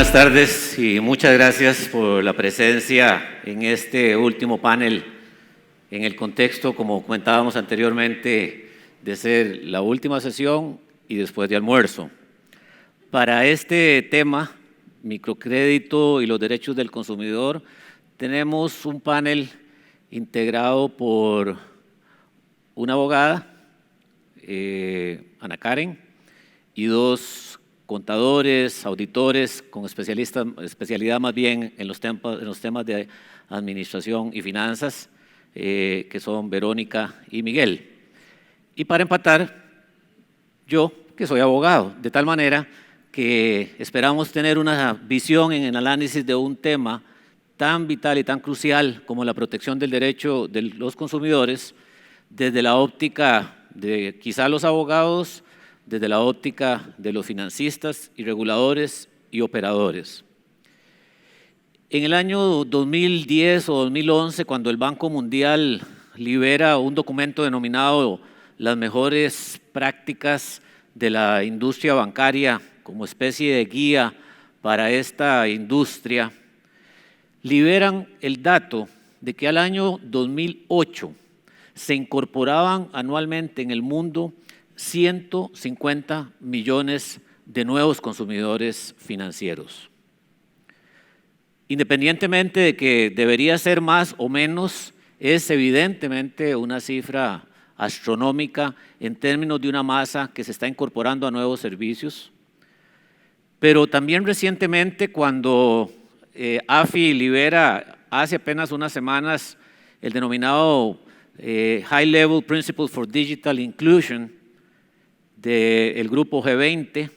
Buenas tardes y muchas gracias por la presencia en este último panel en el contexto, como comentábamos anteriormente, de ser la última sesión y después de almuerzo. Para este tema, microcrédito y los derechos del consumidor, tenemos un panel integrado por una abogada, Ana Karen, y dos contadores, auditores con especialidad más bien en los temas de administración y finanzas, que son Verónica y Miguel. Y para empatar, yo, que soy abogado, de tal manera que esperamos tener una visión en el análisis de un tema tan vital y tan crucial como la protección del derecho de los consumidores, desde la óptica de quizá los abogados, desde la óptica de los financistas y reguladores y operadores. En el año 2010 o 2011, cuando el Banco Mundial libera un documento denominado Las mejores prácticas de la industria bancaria como especie de guía para esta industria, liberan el dato de que al año 2008 se incorporaban anualmente en el mundo 150 millones de nuevos consumidores financieros. Independientemente de que debería ser más o menos, es evidentemente una cifra astronómica en términos de una masa que se está incorporando a nuevos servicios. Pero también recientemente, cuando AFI libera hace apenas unas semanas el denominado High Level Principles for Digital Inclusion del grupo G20,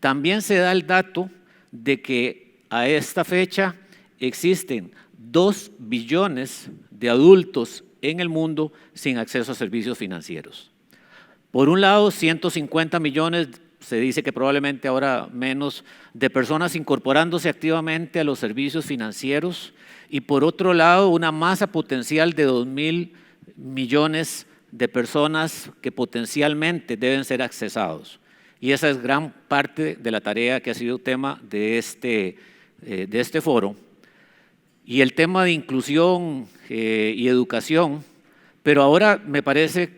también se da el dato de que a esta fecha existen 2 billones de adultos en el mundo sin acceso a servicios financieros. Por un lado, 150 millones, se dice que probablemente ahora menos, de personas incorporándose activamente a los servicios financieros, y por otro lado, una masa potencial de 2.000 millones de personas que potencialmente deben ser accesados. Y esa es gran parte de la tarea que ha sido tema de este foro. Y el tema de inclusión y educación, pero ahora me parece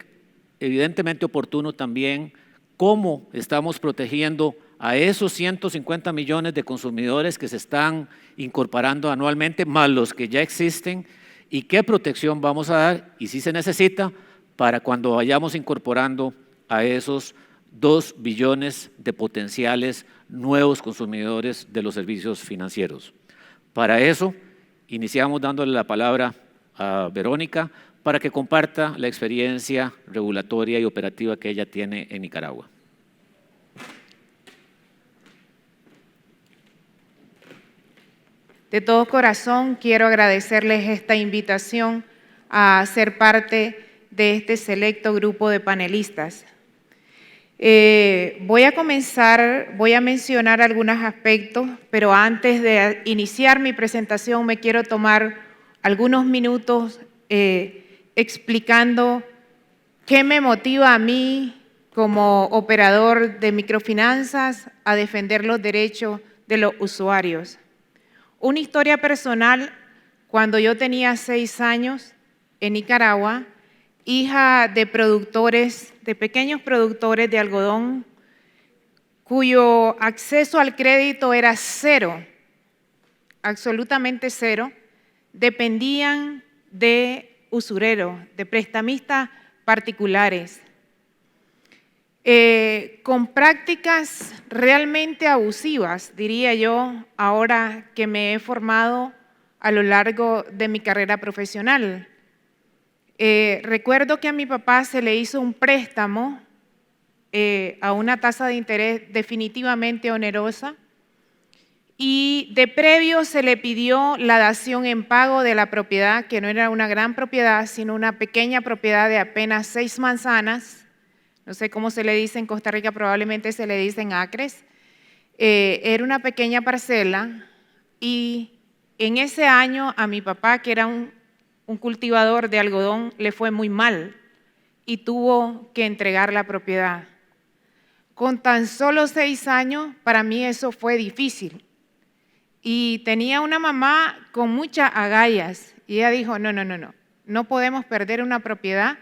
evidentemente oportuno también cómo estamos protegiendo a esos 150 millones de consumidores que se están incorporando anualmente, más los que ya existen, y qué protección vamos a dar, y si se necesita, para cuando vayamos incorporando a esos 2 billones de potenciales nuevos consumidores de los servicios financieros. Para eso, iniciamos dándole la palabra a Verónica para que comparta la experiencia regulatoria y operativa que ella tiene en Nicaragua. De todo corazón quiero agradecerles esta invitación a ser parte de este selecto grupo de panelistas. Voy a mencionar algunos aspectos, pero antes de iniciar mi presentación me quiero tomar algunos minutos explicando qué me motiva a mí como operador de microfinanzas a defender los derechos de los usuarios. Una historia personal: cuando yo tenía 6 años en Nicaragua, hija de pequeños productores de algodón, cuyo acceso al crédito era cero, absolutamente cero, dependían de usureros, de prestamistas particulares, con prácticas realmente abusivas, diría yo, ahora que me he formado a lo largo de mi carrera profesional. Recuerdo que a mi papá se le hizo un préstamo a una tasa de interés definitivamente onerosa, y de previo se le pidió la dación en pago de la propiedad, que no era una gran propiedad, sino una pequeña propiedad de apenas 6 manzanas. No sé cómo se le dice en Costa Rica, probablemente se le dicen acres. Era una pequeña parcela, y en ese año a mi papá, que era un cultivador de algodón, le fue muy mal y tuvo que entregar la propiedad. Con tan solo 6 años, para mí eso fue difícil. y tenía una mamá con muchas agallas. Y ella dijo, no podemos perder una propiedad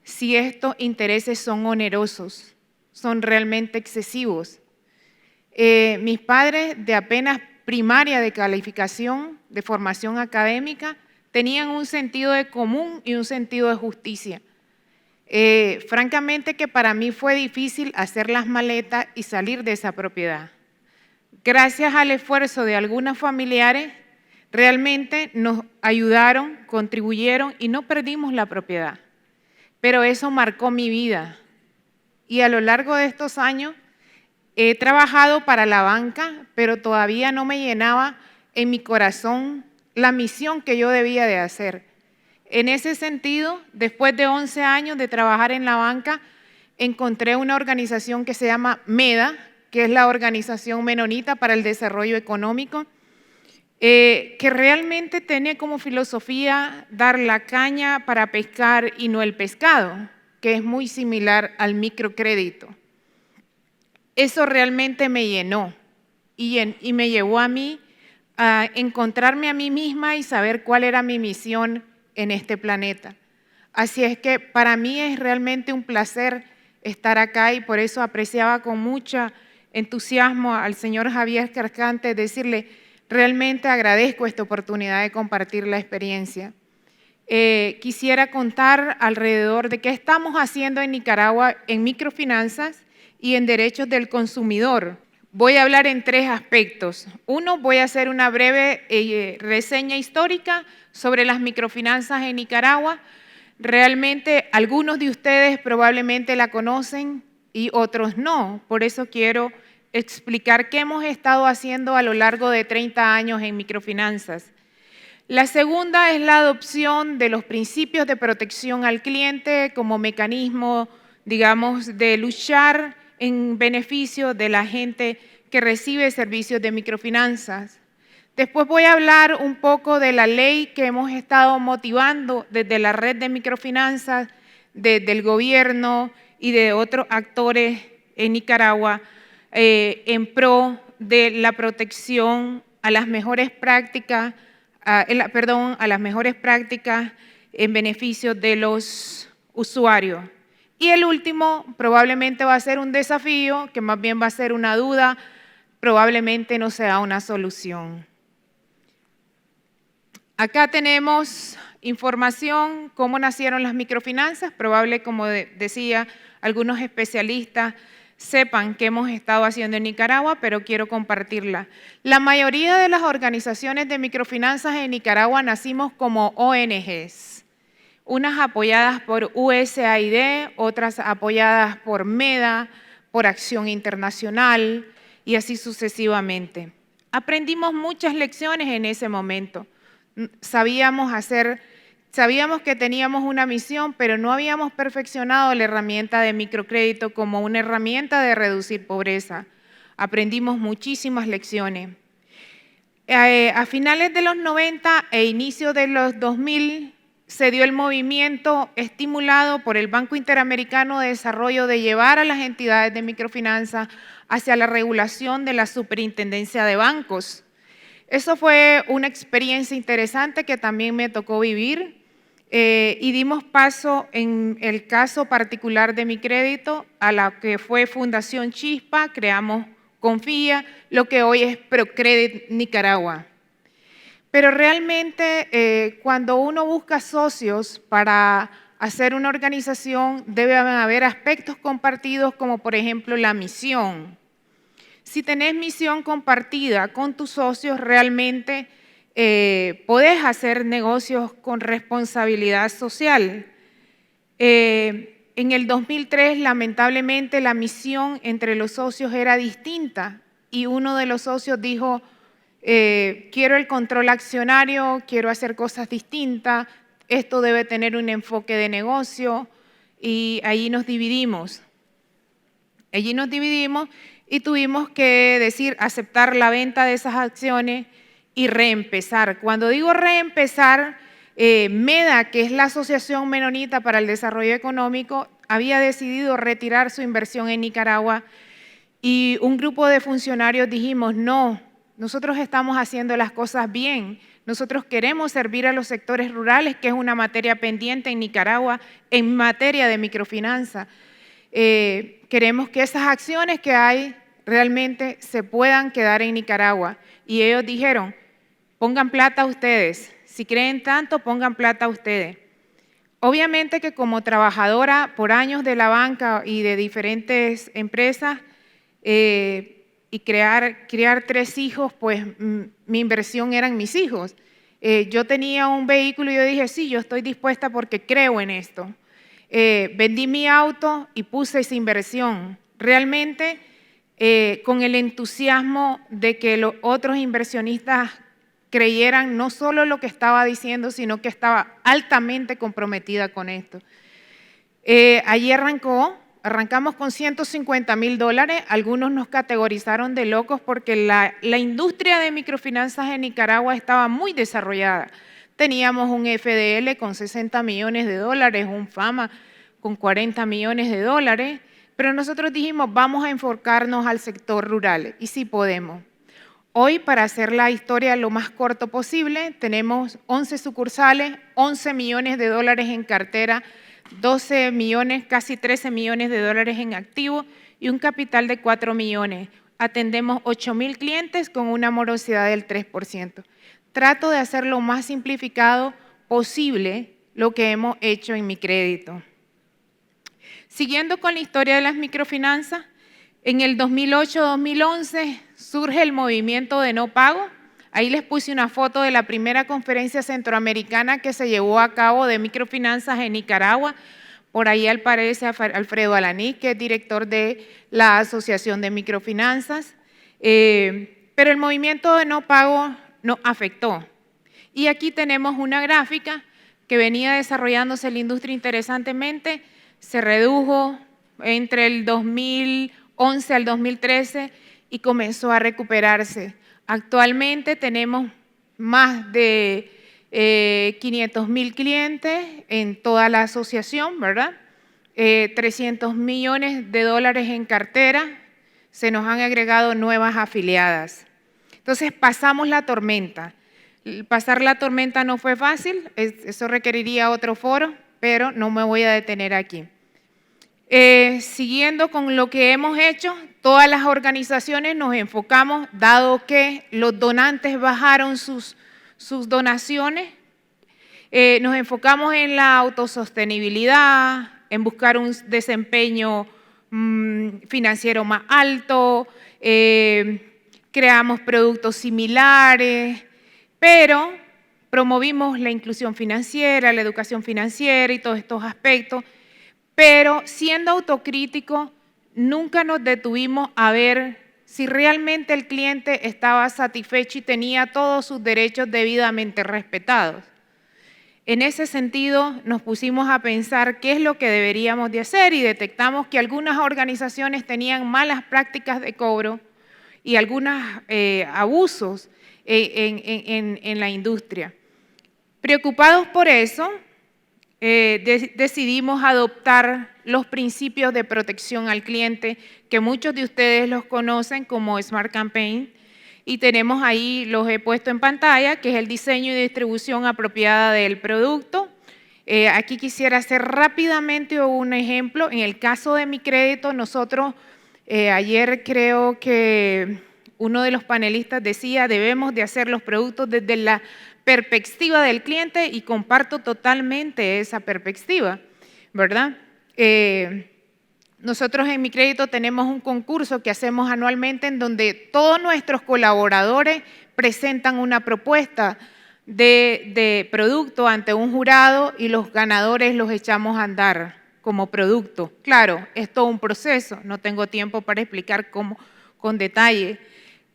si estos intereses son onerosos, son realmente excesivos. Mis padres, de apenas primaria de calificación, de formación académica, tenían un sentido de común y un sentido de justicia. Francamente que para mí fue difícil hacer las maletas y salir de esa propiedad. Gracias al esfuerzo de algunos familiares, realmente nos ayudaron, contribuyeron y no perdimos la propiedad. Pero eso marcó mi vida. Y a lo largo de estos años he trabajado para la banca, pero todavía no me llenaba en mi corazón la misión que yo debía de hacer. En ese sentido, después de 11 años de trabajar en la banca, encontré una organización que se llama MEDA, que es la Organización Menonita para el Desarrollo Económico, que realmente tiene como filosofía dar la caña para pescar y no el pescado, que es muy similar al microcrédito. Eso realmente me llenó y me llevó a mí a encontrarme a mí misma y saber cuál era mi misión en este planeta. Así es que para mí es realmente un placer estar acá y por eso apreciaba con mucho entusiasmo al señor Javier Cascante decirle, realmente agradezco esta oportunidad de compartir la experiencia. Quisiera contar alrededor de qué estamos haciendo en Nicaragua en microfinanzas y en derechos del consumidor. Voy a hablar en 3 aspectos. Uno, voy a hacer una breve reseña histórica sobre las microfinanzas en Nicaragua. Realmente algunos de ustedes probablemente la conocen y otros no. Por eso quiero explicar qué hemos estado haciendo a lo largo de 30 años en microfinanzas. La segunda es la adopción de los principios de protección al cliente como mecanismo, digamos, de luchar en beneficio de la gente que recibe servicios de microfinanzas. Después voy a hablar un poco de la ley que hemos estado motivando desde la red de microfinanzas, desde el gobierno y de otros actores en Nicaragua en pro de la protección a las mejores prácticas, a las mejores prácticas en beneficio de los usuarios. Y el último probablemente va a ser un desafío, que más bien va a ser una duda, probablemente no sea una solución. Acá tenemos información, cómo nacieron las microfinanzas, probable, como decía, algunos especialistas sepan qué hemos estado haciendo en Nicaragua, pero quiero compartirla. La mayoría de las organizaciones de microfinanzas en Nicaragua nacimos como ONGs, unas apoyadas por USAID, otras apoyadas por MEDA, por Acción Internacional y así sucesivamente. Aprendimos muchas lecciones en ese momento. Sabíamos que teníamos una misión, pero no habíamos perfeccionado la herramienta de microcrédito como una herramienta de reducir pobreza. Aprendimos muchísimas lecciones. A finales de los 90 e inicio de los 2000 se dio el movimiento estimulado por el Banco Interamericano de Desarrollo de llevar a las entidades de microfinanzas hacia la regulación de la Superintendencia de Bancos. Eso fue una experiencia interesante que también me tocó vivir y dimos paso en el caso particular de mi crédito a la que fue Fundación Chispa, creamos Confía, lo que hoy es Procredit Nicaragua. Pero realmente cuando uno busca socios para hacer una organización debe haber aspectos compartidos como por ejemplo la misión. Si tenés misión compartida con tus socios, realmente podés hacer negocios con responsabilidad social. En el 2003, lamentablemente, la misión entre los socios era distinta y uno de los socios dijo, quiero el control accionario, quiero hacer cosas distintas, esto debe tener un enfoque de negocio y allí nos dividimos. Y tuvimos que decir, aceptar la venta de esas acciones y reempezar. Cuando digo reempezar, MEDA, que es la Asociación Menonita para el Desarrollo Económico, había decidido retirar su inversión en Nicaragua y un grupo de funcionarios dijimos, no nosotros estamos haciendo las cosas bien. Nosotros queremos servir a los sectores rurales, que es una materia pendiente en Nicaragua en materia de microfinanza. Queremos que esas acciones que hay realmente se puedan quedar en Nicaragua. Y ellos dijeron, pongan plata ustedes. Si creen tanto, pongan plata ustedes. Obviamente que como trabajadora por años de la banca y de diferentes empresas y criar 3 hijos, pues mi inversión eran mis hijos. Yo tenía un vehículo y yo dije, sí, yo estoy dispuesta porque creo en esto. Vendí mi auto y puse esa inversión. Realmente con el entusiasmo de que los otros inversionistas creyeran no solo lo que estaba diciendo, sino que estaba altamente comprometida con esto. Allí arrancamos con $150,000. Algunos nos categorizaron de locos porque la industria de microfinanzas en Nicaragua estaba muy desarrollada. Teníamos un FDL con $60 millones, un FAMA con $40 millones, pero nosotros dijimos, vamos a enfocarnos al sector rural, y sí podemos. Hoy, para hacer la historia lo más corto posible, tenemos 11 sucursales, $11 millones en cartera, 12 millones, casi $13 millones en activo y un capital de 4 millones. Atendemos 8,000 clientes con una morosidad del 3%. Trato de hacer lo más simplificado posible lo que hemos hecho en Micrédito. Siguiendo con la historia de las microfinanzas, en el 2008-2011 surge el movimiento de no pago. Ahí les puse una foto de la primera conferencia centroamericana que se llevó a cabo de microfinanzas en Nicaragua. Por ahí aparece Alfredo Alaní, que es director de la Asociación de Microfinanzas. Pero el movimiento de no pago nos afectó. Y aquí tenemos una gráfica que venía desarrollándose la industria interesantemente. Se redujo entre el 2011 al 2013 y comenzó a recuperarse. Actualmente tenemos más de 500,000 clientes en toda la asociación, ¿verdad? 300 millones de dólares en cartera, se nos han agregado nuevas afiliadas. Entonces pasamos la tormenta. Pasar la tormenta no fue fácil, eso requeriría otro foro, pero no me voy a detener aquí. Siguiendo con lo que hemos hecho, todas las organizaciones nos enfocamos, dado que los donantes bajaron sus donaciones, nos enfocamos en la autosostenibilidad, en buscar un desempeño financiero más alto, creamos productos similares, pero promovimos la inclusión financiera, la educación financiera y todos estos aspectos. Pero siendo autocrítico, nunca nos detuvimos a ver si realmente el cliente estaba satisfecho y tenía todos sus derechos debidamente respetados. En ese sentido, nos pusimos a pensar qué es lo que deberíamos de hacer y detectamos que algunas organizaciones tenían malas prácticas de cobro y algunos abusos en la industria. Preocupados por eso, decidimos adoptar los principios de protección al cliente, que muchos de ustedes los conocen como Smart Campaign, y tenemos ahí, los he puesto en pantalla, que es el diseño y distribución apropiada del producto. Aquí quisiera hacer rápidamente un ejemplo. En el caso de Micrédito, nosotros, ayer creo que uno de los panelistas decía, debemos de hacer los productos desde la perspectiva del cliente, y comparto totalmente esa perspectiva, ¿verdad? Nosotros en Micrédito tenemos un concurso que hacemos anualmente en donde todos nuestros colaboradores presentan una propuesta de producto ante un jurado y los ganadores los echamos a andar como producto. Claro, es todo un proceso, no tengo tiempo para explicar cómo con detalle,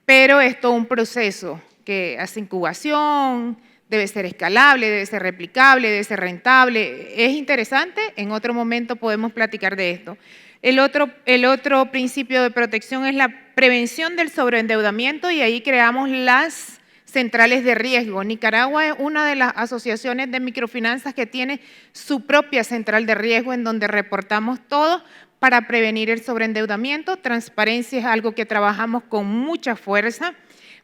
pero es todo un proceso que hace incubación, debe ser escalable, debe ser replicable, debe ser rentable. Es interesante, en otro momento podemos platicar de esto. El otro principio de protección es la prevención del sobreendeudamiento, y ahí creamos las centrales de riesgo. Nicaragua es una de las asociaciones de microfinanzas que tiene su propia central de riesgo en donde reportamos todo para prevenir el sobreendeudamiento. Transparencia es algo que trabajamos con mucha fuerza.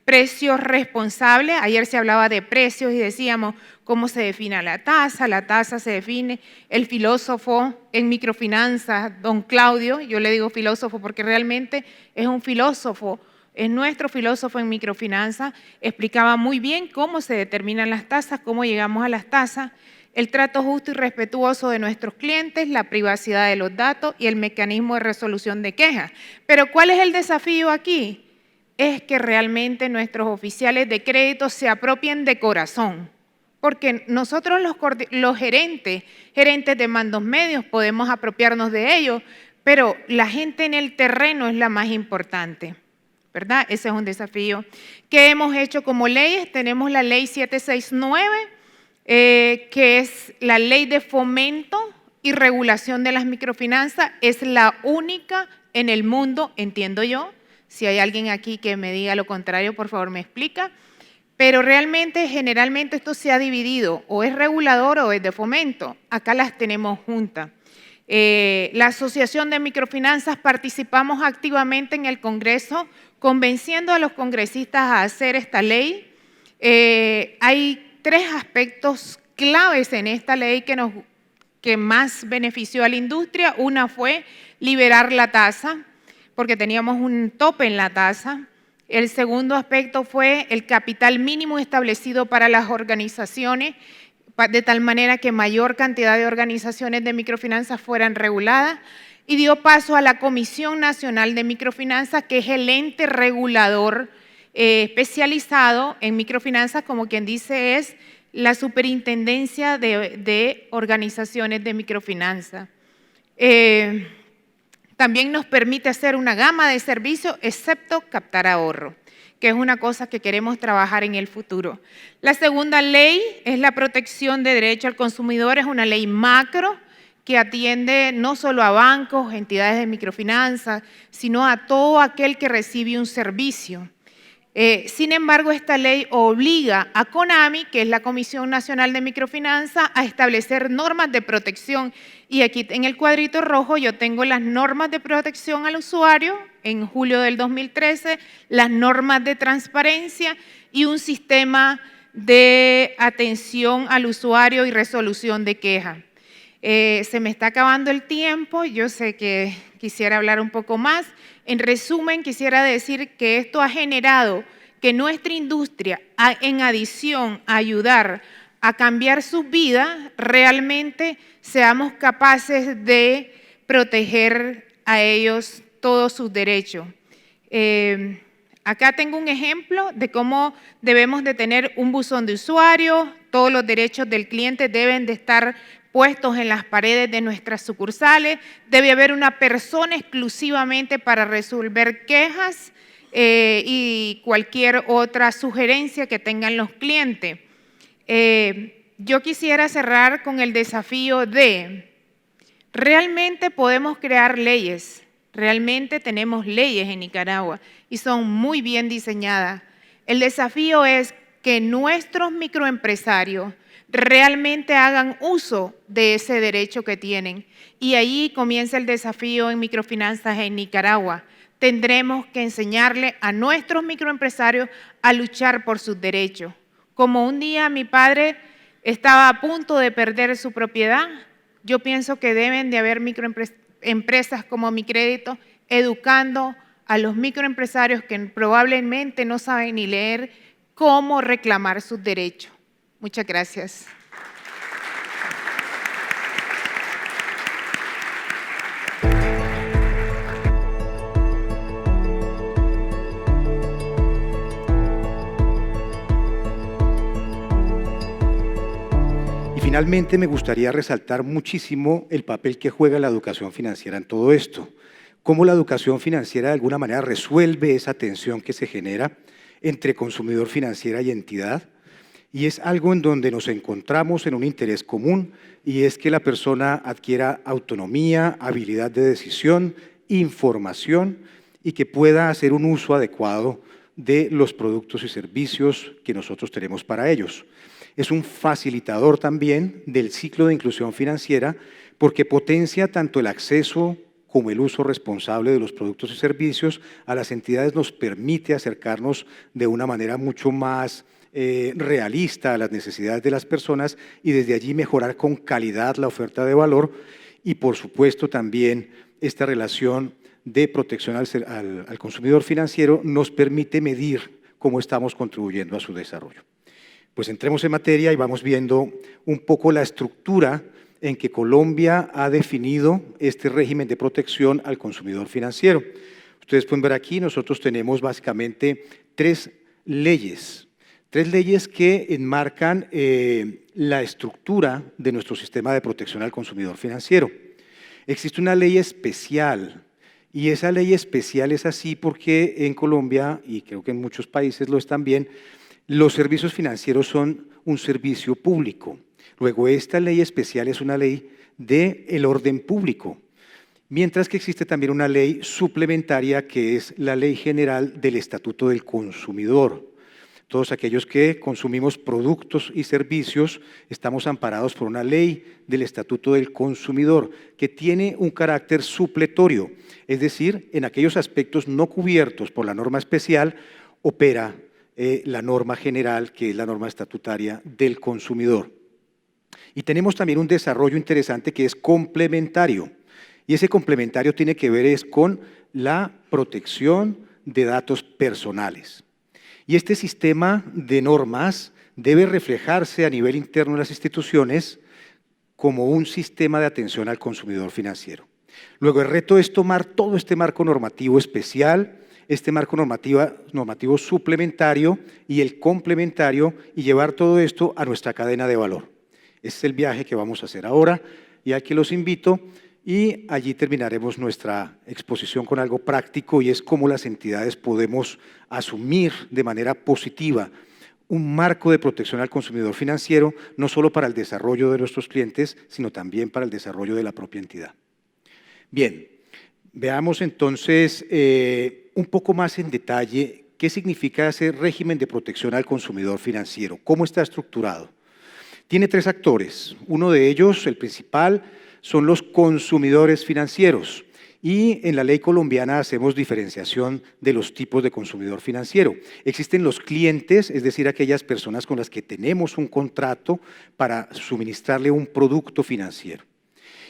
Precios responsables, ayer se hablaba de precios y decíamos cómo se define la tasa se define, el filósofo en microfinanzas, don Claudio, yo le digo filósofo porque realmente es un filósofo, es nuestro filósofo en microfinanzas, explicaba muy bien cómo se determinan las tasas, cómo llegamos a las tasas, el trato justo y respetuoso de nuestros clientes, la privacidad de los datos y el mecanismo de resolución de quejas. Pero ¿cuál es el desafío aquí? Es que realmente nuestros oficiales de crédito se apropien de corazón, porque nosotros los gerentes de mandos medios podemos apropiarnos de ellos, pero la gente en el terreno es la más importante, ¿verdad? Ese es un desafío. ¿Qué hemos hecho como leyes? Tenemos la ley 769, que es la ley de fomento y regulación de las microfinanzas, es la única en el mundo, entiendo yo. Si hay alguien aquí que me diga lo contrario, por favor me explica. Pero realmente, generalmente esto se ha dividido, o es regulador o es de fomento. Acá las tenemos juntas. La Asociación de Microfinanzas participamos activamente en el Congreso, convenciendo a los congresistas a hacer esta ley. Hay 3 aspectos claves en esta ley que más benefició a la industria. Una fue liberar la tasa, porque teníamos un tope en la tasa. El segundo aspecto fue el capital mínimo establecido para las organizaciones, de tal manera que mayor cantidad de organizaciones de microfinanzas fueran reguladas, y dio paso a la Comisión Nacional de Microfinanzas, que es el ente regulador especializado en microfinanzas, como quien dice es la superintendencia de organizaciones de microfinanzas. También nos permite hacer una gama de servicios, excepto captar ahorro, que es una cosa que queremos trabajar en el futuro. La segunda ley es la protección de derecho al consumidor, es una ley macro que atiende no solo a bancos, entidades de microfinanzas, sino a todo aquel que recibe un servicio. Sin embargo, esta ley obliga a CONAMI, que es la Comisión Nacional de Microfinanzas, a establecer normas de protección. Y aquí en el cuadrito rojo yo tengo las normas de protección al usuario en julio del 2013, las normas de transparencia y un sistema de atención al usuario y resolución de quejas. Se me está acabando el tiempo, yo sé que quisiera hablar un poco más. En resumen, quisiera decir que esto ha generado que nuestra industria, en adición a ayudar a cambiar sus vidas, realmente seamos capaces de proteger a ellos todos sus derechos. Acá tengo un ejemplo de cómo debemos de tener un buzón de usuario, todos los derechos del cliente deben de estar puestos en las paredes de nuestras sucursales, debe haber una persona exclusivamente para resolver quejas y cualquier otra sugerencia que tengan los clientes. Yo quisiera cerrar con el desafío de, realmente podemos crear leyes, realmente tenemos leyes en Nicaragua y son muy bien diseñadas. El desafío es que nuestros microempresarios realmente hagan uso de ese derecho que tienen. Y ahí comienza el desafío en microfinanzas en Nicaragua. Tendremos que enseñarle a nuestros microempresarios a luchar por sus derechos. Como un día mi padre estaba a punto de perder su propiedad, yo pienso que deben de haber microempresas como Micrédito educando a los microempresarios que probablemente no saben ni leer cómo reclamar sus derechos. Muchas gracias. Y finalmente me gustaría resaltar muchísimo el papel que juega la educación financiera en todo esto. Cómo la educación financiera de alguna manera resuelve esa tensión que se genera entre consumidor financiera y entidad. Y es algo en donde nos encontramos en un interés común y es que la persona adquiera autonomía, habilidad de decisión, información y que pueda hacer un uso adecuado de los productos y servicios que nosotros tenemos para ellos. Es un facilitador también del ciclo de inclusión financiera porque potencia tanto el acceso como el uso responsable de los productos y servicios, a las entidades nos permite acercarnos de una manera mucho más realista a las necesidades de las personas y desde allí mejorar con calidad la oferta de valor y, por supuesto, también esta relación de protección al consumidor financiero nos permite medir cómo estamos contribuyendo a su desarrollo. Pues entremos en materia y vamos viendo un poco la estructura en que Colombia ha definido este régimen de protección al consumidor financiero. Ustedes pueden ver aquí, nosotros tenemos básicamente tres leyes que enmarcan la estructura de nuestro sistema de protección al consumidor financiero. Existe una ley especial y esa ley especial es así porque en Colombia, y creo que en muchos países lo es también, los servicios financieros son un servicio público. Luego, esta ley especial es una ley del orden público, mientras que existe también una ley suplementaria que es la Ley General del Estatuto del Consumidor. Todos aquellos que consumimos productos y servicios estamos amparados por una ley del Estatuto del Consumidor que tiene un carácter supletorio, es decir, en aquellos aspectos no cubiertos por la norma especial opera la norma general, que es la norma estatutaria del consumidor. Y tenemos también un desarrollo interesante que es complementario, y ese complementario tiene que ver con la protección de datos personales. Y este sistema de normas debe reflejarse a nivel interno de las instituciones como un sistema de atención al consumidor financiero. Luego, el reto es tomar todo este marco normativo especial, este marco normativo suplementario y el complementario y llevar todo esto a nuestra cadena de valor. Ese es el viaje que vamos a hacer ahora y aquí los invito y allí terminaremos nuestra exposición con algo práctico y es cómo las entidades podemos asumir de manera positiva un marco de protección al consumidor financiero, no solo para el desarrollo de nuestros clientes, sino también para el desarrollo de la propia entidad. Bien, veamos entonces un poco más en detalle qué significa ese régimen de protección al consumidor financiero, cómo está estructurado. Tiene tres actores, uno de ellos, el principal, son los consumidores financieros y en la ley colombiana hacemos diferenciación de los tipos de consumidor financiero. Existen los clientes, es decir, aquellas personas con las que tenemos un contrato para suministrarle un producto financiero.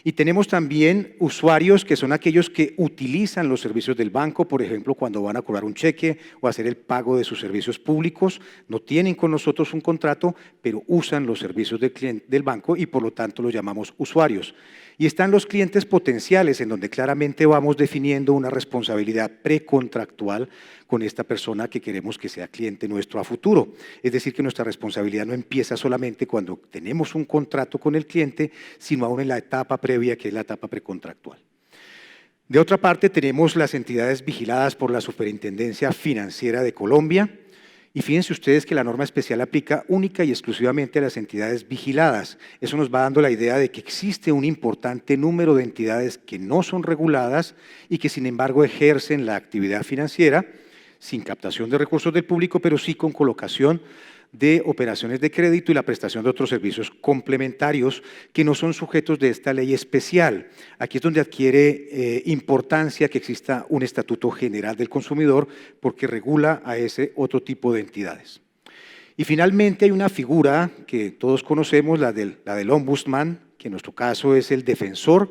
Y tenemos también usuarios que son aquellos que utilizan los servicios del banco, por ejemplo, cuando van a cobrar un cheque o hacer el pago de sus servicios públicos, no tienen con nosotros un contrato, pero usan los servicios del banco y por lo tanto los llamamos usuarios. Y están los clientes potenciales, en donde claramente vamos definiendo una responsabilidad precontractual con esta persona que queremos que sea cliente nuestro a futuro. Es decir, que nuestra responsabilidad no empieza solamente cuando tenemos un contrato con el cliente, sino aún en la etapa previa, que es la etapa precontractual. De otra parte, tenemos las entidades vigiladas por la Superintendencia Financiera de Colombia. Y fíjense ustedes que la norma especial aplica única y exclusivamente a las entidades vigiladas. Eso nos va dando la idea de que existe un importante número de entidades que no son reguladas y que sin embargo ejercen la actividad financiera sin captación de recursos del público, pero sí con colocación de operaciones de crédito y la prestación de otros servicios complementarios que no son sujetos de esta ley especial. Aquí es donde adquiere importancia que exista un estatuto general del consumidor porque regula a ese otro tipo de entidades. Y finalmente hay una figura que todos conocemos, la del ombudsman, que en nuestro caso es el defensor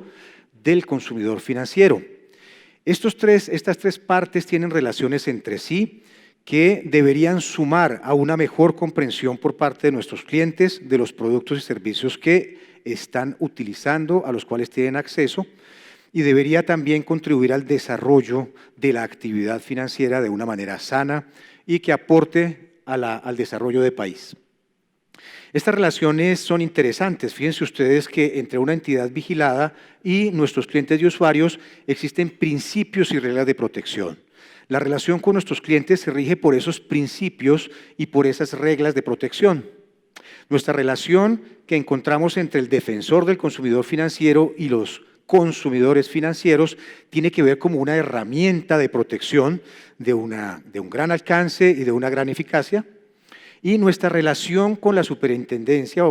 del consumidor financiero. Estas tres partes tienen relaciones entre sí que deberían sumar a una mejor comprensión por parte de nuestros clientes de los productos y servicios que están utilizando, a los cuales tienen acceso, y debería también contribuir al desarrollo de la actividad financiera de una manera sana y que aporte al desarrollo del país. Estas relaciones son interesantes. Fíjense ustedes que entre una entidad vigilada y nuestros clientes y usuarios existen principios y reglas de protección. La relación con nuestros clientes se rige por esos principios y por esas reglas de protección. Nuestra relación que encontramos entre el defensor del consumidor financiero y los consumidores financieros tiene que ver como una herramienta de protección de un gran alcance y de una gran eficacia. Y nuestra relación con la superintendencia,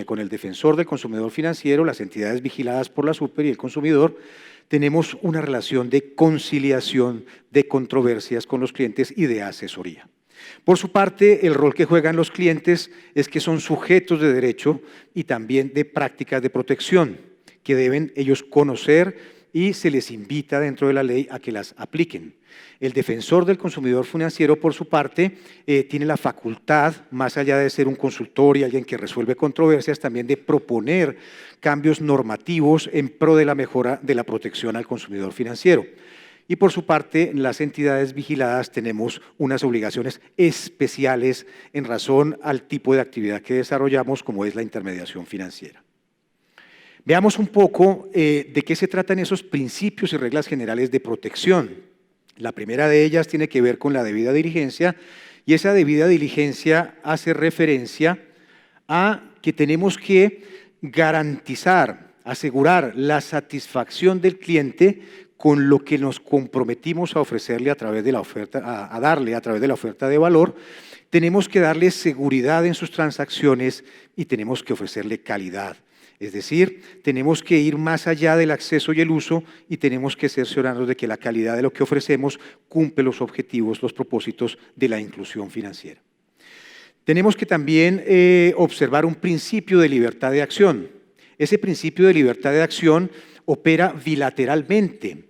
con el defensor del consumidor financiero, las entidades vigiladas por la super y el consumidor, tenemos una relación de conciliación de controversias con los clientes y de asesoría. Por su parte, el rol que juegan los clientes es que son sujetos de derecho y también de prácticas de protección que deben ellos conocer y se les invita dentro de la ley a que las apliquen. El defensor del consumidor financiero, por su parte, tiene la facultad, más allá de ser un consultor y alguien que resuelve controversias, también de proponer cambios normativos en pro de la mejora de la protección al consumidor financiero. Y por su parte, las entidades vigiladas tenemos unas obligaciones especiales en razón al tipo de actividad que desarrollamos, como es la intermediación financiera. Veamos un poco de qué se tratan esos principios y reglas generales de protección. La primera de ellas tiene que ver con la debida diligencia, y esa debida diligencia hace referencia a que tenemos que garantizar, asegurar la satisfacción del cliente con lo que nos comprometimos a ofrecerle a través de la oferta, a darle a través de la oferta de valor. Tenemos que darle seguridad en sus transacciones y tenemos que ofrecerle calidad. Es decir, tenemos que ir más allá del acceso y el uso y tenemos que cerciorarnos de que la calidad de lo que ofrecemos cumple los objetivos, los propósitos de la inclusión financiera. Tenemos que también observar un principio de libertad de acción. Ese principio de libertad de acción opera bilateralmente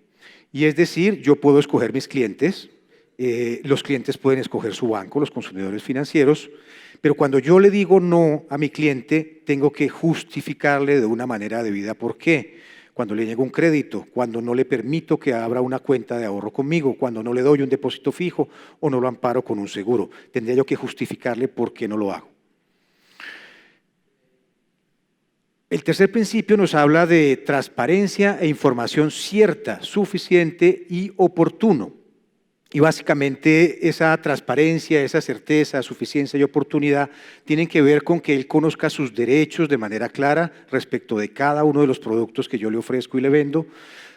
y es decir, yo puedo escoger mis clientes, los clientes pueden escoger su banco, los consumidores financieros, pero cuando yo le digo no a mi cliente, tengo que justificarle de una manera debida por qué. Cuando le niego un crédito, cuando no le permito que abra una cuenta de ahorro conmigo, cuando no le doy un depósito fijo o no lo amparo con un seguro, tendría yo que justificarle por qué no lo hago. El tercer principio nos habla de transparencia e información cierta, suficiente y oportuno. Y básicamente esa transparencia, esa certeza, suficiencia y oportunidad tienen que ver con que él conozca sus derechos de manera clara respecto de cada uno de los productos que yo le ofrezco y le vendo,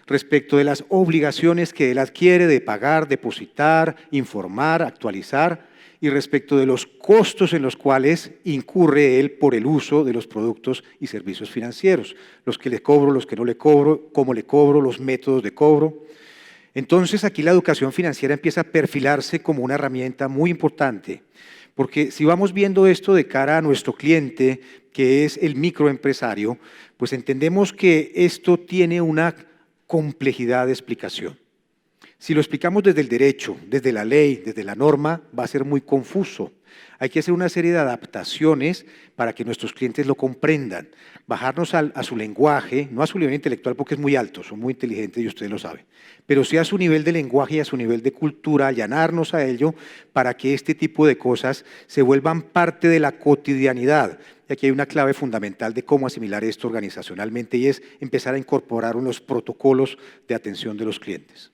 respecto de las obligaciones que él adquiere de pagar, depositar, informar, actualizar y respecto de los costos en los cuales incurre él por el uso de los productos y servicios financieros, los que le cobro, los que no le cobro, cómo le cobro, los métodos de cobro. Entonces aquí la educación financiera empieza a perfilarse como una herramienta muy importante, porque si vamos viendo esto de cara a nuestro cliente, que es el microempresario, pues entendemos que esto tiene una complejidad de explicación. Si lo explicamos desde el derecho, desde la ley, desde la norma, va a ser muy confuso. Hay que hacer una serie de adaptaciones para que nuestros clientes lo comprendan, bajarnos a su lenguaje, no a su nivel intelectual porque es muy alto, son muy inteligentes y ustedes lo saben, pero sí a su nivel de lenguaje y a su nivel de cultura, allanarnos a ello para que este tipo de cosas se vuelvan parte de la cotidianidad. Y aquí hay una clave fundamental de cómo asimilar esto organizacionalmente y es empezar a incorporar unos protocolos de atención de los clientes.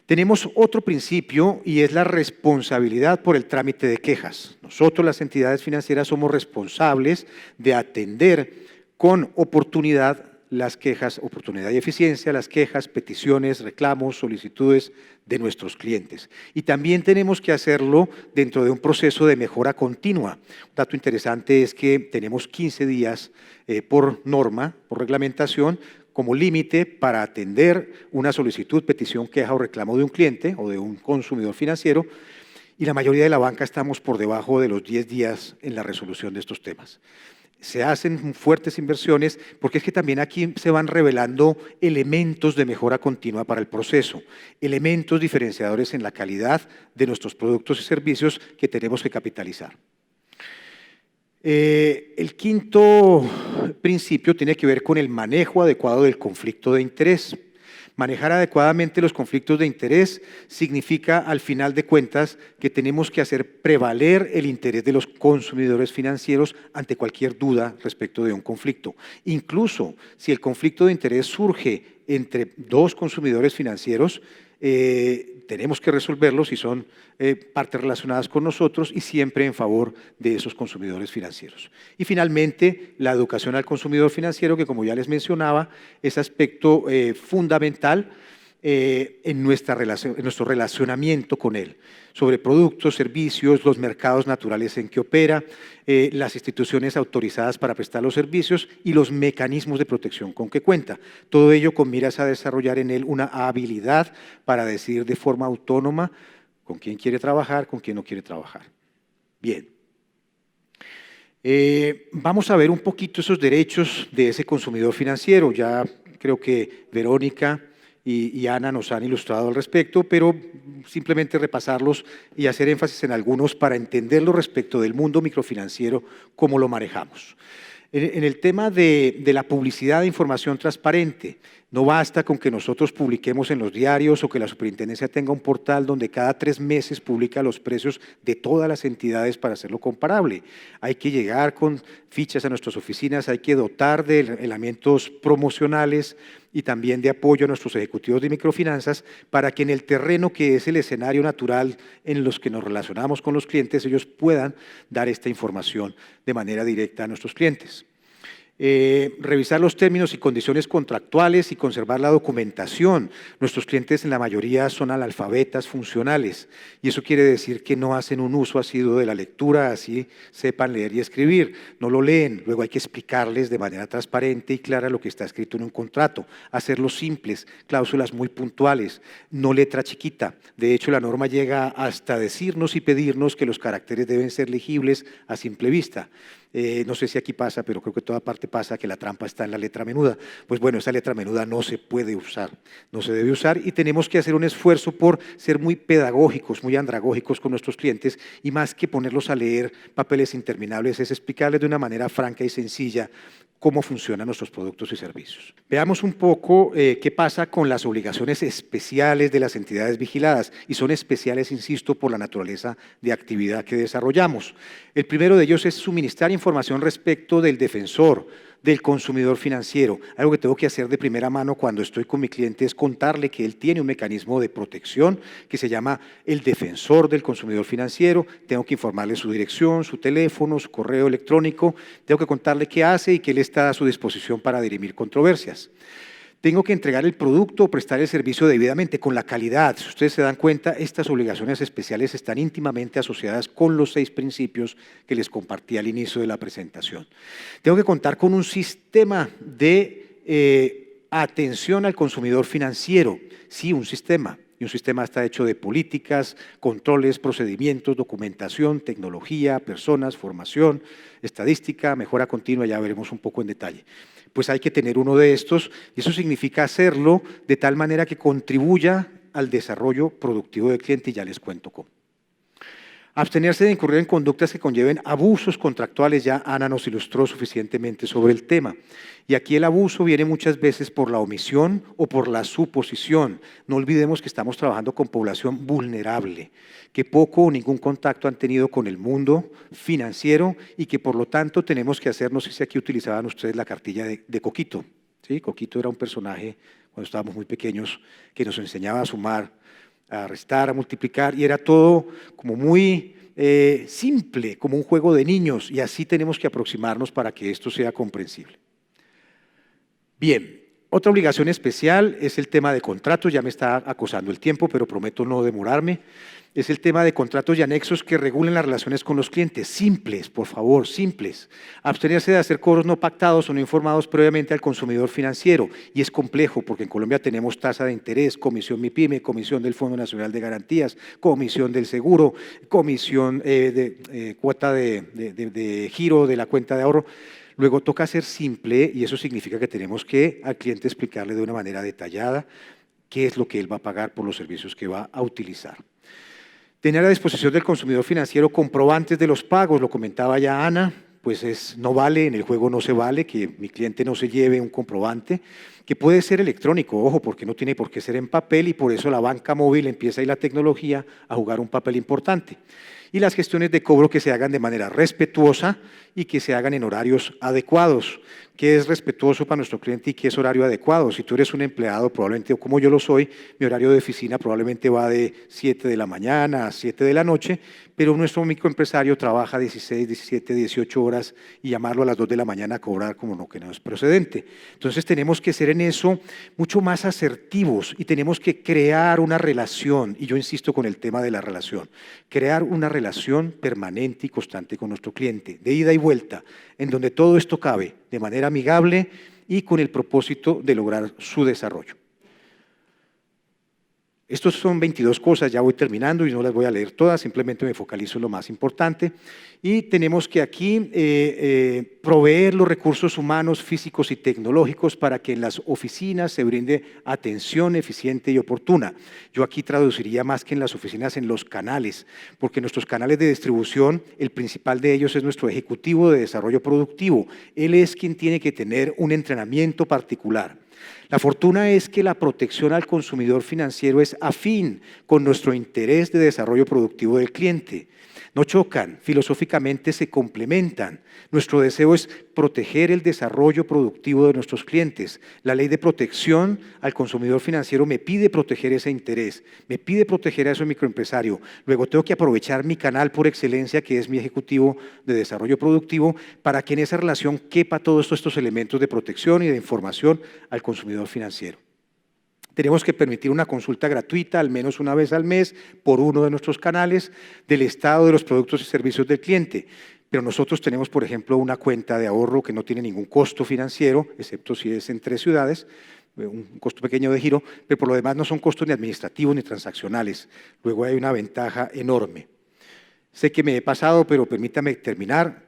Tenemos otro principio y es la responsabilidad por el trámite de quejas. Nosotros, las entidades financieras, somos responsables de atender con oportunidad las quejas, oportunidad y eficiencia, las quejas, peticiones, reclamos, solicitudes de nuestros clientes. Y también tenemos que hacerlo dentro de un proceso de mejora continua. Un dato interesante es que tenemos 15 días por norma, por reglamentación, como límite para atender una solicitud, petición, queja o reclamo de un cliente o de un consumidor financiero, y la mayoría de la banca estamos por debajo de los 10 días en la resolución de estos temas. Se hacen fuertes inversiones porque es que también aquí se van revelando elementos de mejora continua para el proceso, elementos diferenciadores en la calidad de nuestros productos y servicios que tenemos que capitalizar. El quinto principio tiene que ver con el manejo adecuado del conflicto de interés. Manejar adecuadamente los conflictos de interés significa, al final de cuentas, que tenemos que hacer prevaler el interés de los consumidores financieros ante cualquier duda respecto de un conflicto. Incluso si el conflicto de interés surge entre dos consumidores financieros, tenemos que resolverlos si son partes relacionadas con nosotros y siempre en favor de esos consumidores financieros. Y finalmente, la educación al consumidor financiero, que como ya les mencionaba, es aspecto fundamental en nuestro relacionamiento con él, sobre productos, servicios, los mercados naturales en que opera, las instituciones autorizadas para prestar los servicios y los mecanismos de protección con que cuenta. Todo ello con miras a desarrollar en él una habilidad para decidir de forma autónoma con quién quiere trabajar, con quién no quiere trabajar. Bien. Vamos a ver un poquito esos derechos de ese consumidor financiero. Ya creo que Verónica y Ana nos han ilustrado al respecto, pero simplemente repasarlos y hacer énfasis en algunos para entenderlo respecto del mundo microfinanciero, cómo lo manejamos. En el tema de la publicidad de información transparente, no basta con que nosotros publiquemos en los diarios o que la superintendencia tenga un portal donde cada 3 meses publica los precios de todas las entidades para hacerlo comparable. Hay que llegar con fichas a nuestras oficinas, hay que dotar de elementos promocionales y también de apoyo a nuestros ejecutivos de microfinanzas para que en el terreno que es el escenario natural en los que nos relacionamos con los clientes, ellos puedan dar esta información de manera directa a nuestros clientes. Revisar los términos y condiciones contractuales y conservar la documentación. Nuestros clientes en la mayoría son analfabetas funcionales y eso quiere decir que no hacen un uso asiduo de la lectura, así sepan leer y escribir, no lo leen. Luego hay que explicarles de manera transparente y clara lo que está escrito en un contrato, hacerlos simples, cláusulas muy puntuales, no letra chiquita. De hecho, la norma llega hasta decirnos y pedirnos que los caracteres deben ser legibles a simple vista. No sé si aquí pasa, pero creo que en toda parte pasa que la trampa está en la letra menuda. Pues bueno, esa letra menuda no se puede usar, no se debe usar y tenemos que hacer un esfuerzo por ser muy pedagógicos, muy andragógicos con nuestros clientes y más que ponerlos a leer papeles interminables, es explicarles de una manera franca y sencilla cómo funcionan nuestros productos y servicios. Veamos un poco qué pasa con las obligaciones especiales de las entidades vigiladas, y son especiales, insisto, por la naturaleza de actividad que desarrollamos. El primero de ellos es suministrar información respecto del defensor, del consumidor financiero. Algo que tengo que hacer de primera mano cuando estoy con mi cliente es contarle que él tiene un mecanismo de protección que se llama el defensor del consumidor financiero. Tengo que informarle su dirección, su teléfono, su correo electrónico. Tengo que contarle qué hace y que él está a su disposición para dirimir controversias. Tengo que entregar el producto o prestar el servicio debidamente, con la calidad. Si ustedes se dan cuenta, estas obligaciones especiales están íntimamente asociadas con los 6 principios que les compartí al inicio de la presentación. Tengo que contar con un sistema de atención al consumidor financiero. Sí, un sistema. Y un sistema está hecho de políticas, controles, procedimientos, documentación, tecnología, personas, formación, estadística, mejora continua, ya veremos un poco en detalle. Pues hay que tener uno de estos y eso significa hacerlo de tal manera que contribuya al desarrollo productivo del cliente y ya les cuento cómo. Abstenerse de incurrir en conductas que conlleven abusos contractuales, ya Ana nos ilustró suficientemente sobre el tema. Y aquí el abuso viene muchas veces por la omisión o por la suposición. No olvidemos que estamos trabajando con población vulnerable, que poco o ningún contacto han tenido con el mundo financiero y que por lo tanto tenemos que hacer, no sé si aquí utilizaban ustedes la cartilla de Coquito. ¿Sí? Coquito era un personaje cuando estábamos muy pequeños que nos enseñaba a sumar, a restar, a multiplicar, y era todo como muy simple, como un juego de niños, y así tenemos que aproximarnos para que esto sea comprensible. Bien, otra obligación especial es el tema de contratos, ya me está acosando el tiempo, pero prometo no demorarme. Es el tema de contratos y anexos que regulen las relaciones con los clientes. Simples, por favor, simples. Abstenerse de hacer cobros no pactados o no informados previamente al consumidor financiero. Y es complejo porque en Colombia tenemos tasa de interés, comisión MIPYME, comisión del Fondo Nacional de Garantías, comisión del seguro, comisión cuota de giro de la cuenta de ahorro. Luego toca ser simple y eso significa que tenemos que al cliente explicarle de una manera detallada qué es lo que él va a pagar por los servicios que va a utilizar. Tener a disposición del consumidor financiero comprobantes de los pagos, lo comentaba ya Ana, pues no vale, en el juego no se vale que mi cliente no se lleve un comprobante, que puede ser electrónico, ojo, porque no tiene por qué ser en papel y por eso la banca móvil empieza y la tecnología a jugar un papel importante. Y las gestiones de cobro que se hagan de manera respetuosa y que se hagan en horarios adecuados. ¿Qué es respetuoso para nuestro cliente y qué es horario adecuado? Si tú eres un empleado, probablemente, o como yo lo soy, mi horario de oficina probablemente va de 7 de la mañana a 7 de la noche, pero nuestro microempresario trabaja 16, 17, 18 horas y llamarlo a las 2 de la mañana a cobrar como no, que no es procedente. Entonces tenemos que ser en eso mucho más asertivos y tenemos que crear una relación, y yo insisto con el tema de la relación, crear una relación permanente y constante con nuestro cliente, de ida y vuelta, en donde todo esto cabe de manera amigable y con el propósito de lograr su desarrollo. Estos son 22 cosas, ya voy terminando y no las voy a leer todas, simplemente me focalizo en lo más importante. Y tenemos que aquí proveer los recursos humanos, físicos y tecnológicos para que en las oficinas se brinde atención eficiente y oportuna. Yo aquí traduciría más que en las oficinas, en los canales, porque nuestros canales de distribución, el principal de ellos es nuestro ejecutivo de desarrollo productivo. Él es quien tiene que tener un entrenamiento particular. La fortuna es que la protección al consumidor financiero es afín con nuestro interés de desarrollo productivo del cliente. No chocan, filosóficamente se complementan. Nuestro deseo es proteger el desarrollo productivo de nuestros clientes. La ley de protección al consumidor financiero me pide proteger ese interés, me pide proteger a ese microempresario. Luego tengo que aprovechar mi canal por excelencia, que es mi ejecutivo de desarrollo productivo, para que en esa relación quepa todos estos elementos de protección y de información al consumidor financiero. Tenemos que permitir una consulta gratuita al menos una vez al mes por uno de nuestros canales del estado de los productos y servicios del cliente. Pero nosotros tenemos, por ejemplo, una cuenta de ahorro que no tiene ningún costo financiero, excepto si es en 3 ciudades, un costo pequeño de giro, pero por lo demás no son costos ni administrativos ni transaccionales. Luego hay una ventaja enorme. Sé que me he pasado, pero permítame terminar.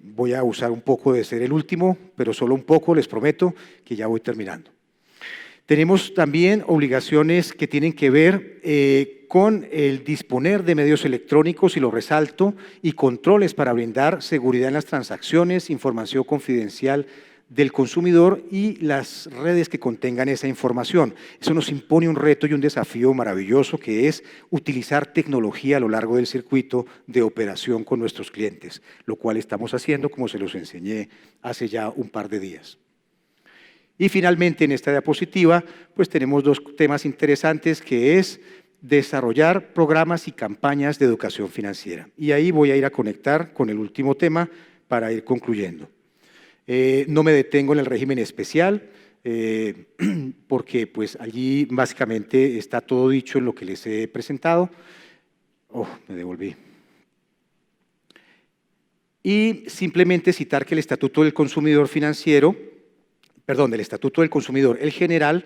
Voy a usar un poco de ser el último, pero solo un poco, les prometo que ya voy terminando. Tenemos también obligaciones que tienen que ver con el disponer de medios electrónicos, y lo resalto, y controles para brindar seguridad en las transacciones, información confidencial del consumidor y las redes que contengan esa información. Eso nos impone un reto y un desafío maravilloso, que es utilizar tecnología a lo largo del circuito de operación con nuestros clientes, lo cual estamos haciendo, como se los enseñé hace ya un par de días. Y finalmente, en esta diapositiva, pues tenemos 2 temas interesantes, que es desarrollar programas y campañas de educación financiera. Y ahí voy a ir a conectar con el último tema para ir concluyendo. No me detengo en el régimen especial, porque pues allí básicamente está todo dicho en lo que les he presentado. Me devolví. Y simplemente citar que el Estatuto del Consumidor Financiero, el Estatuto del Consumidor, el general,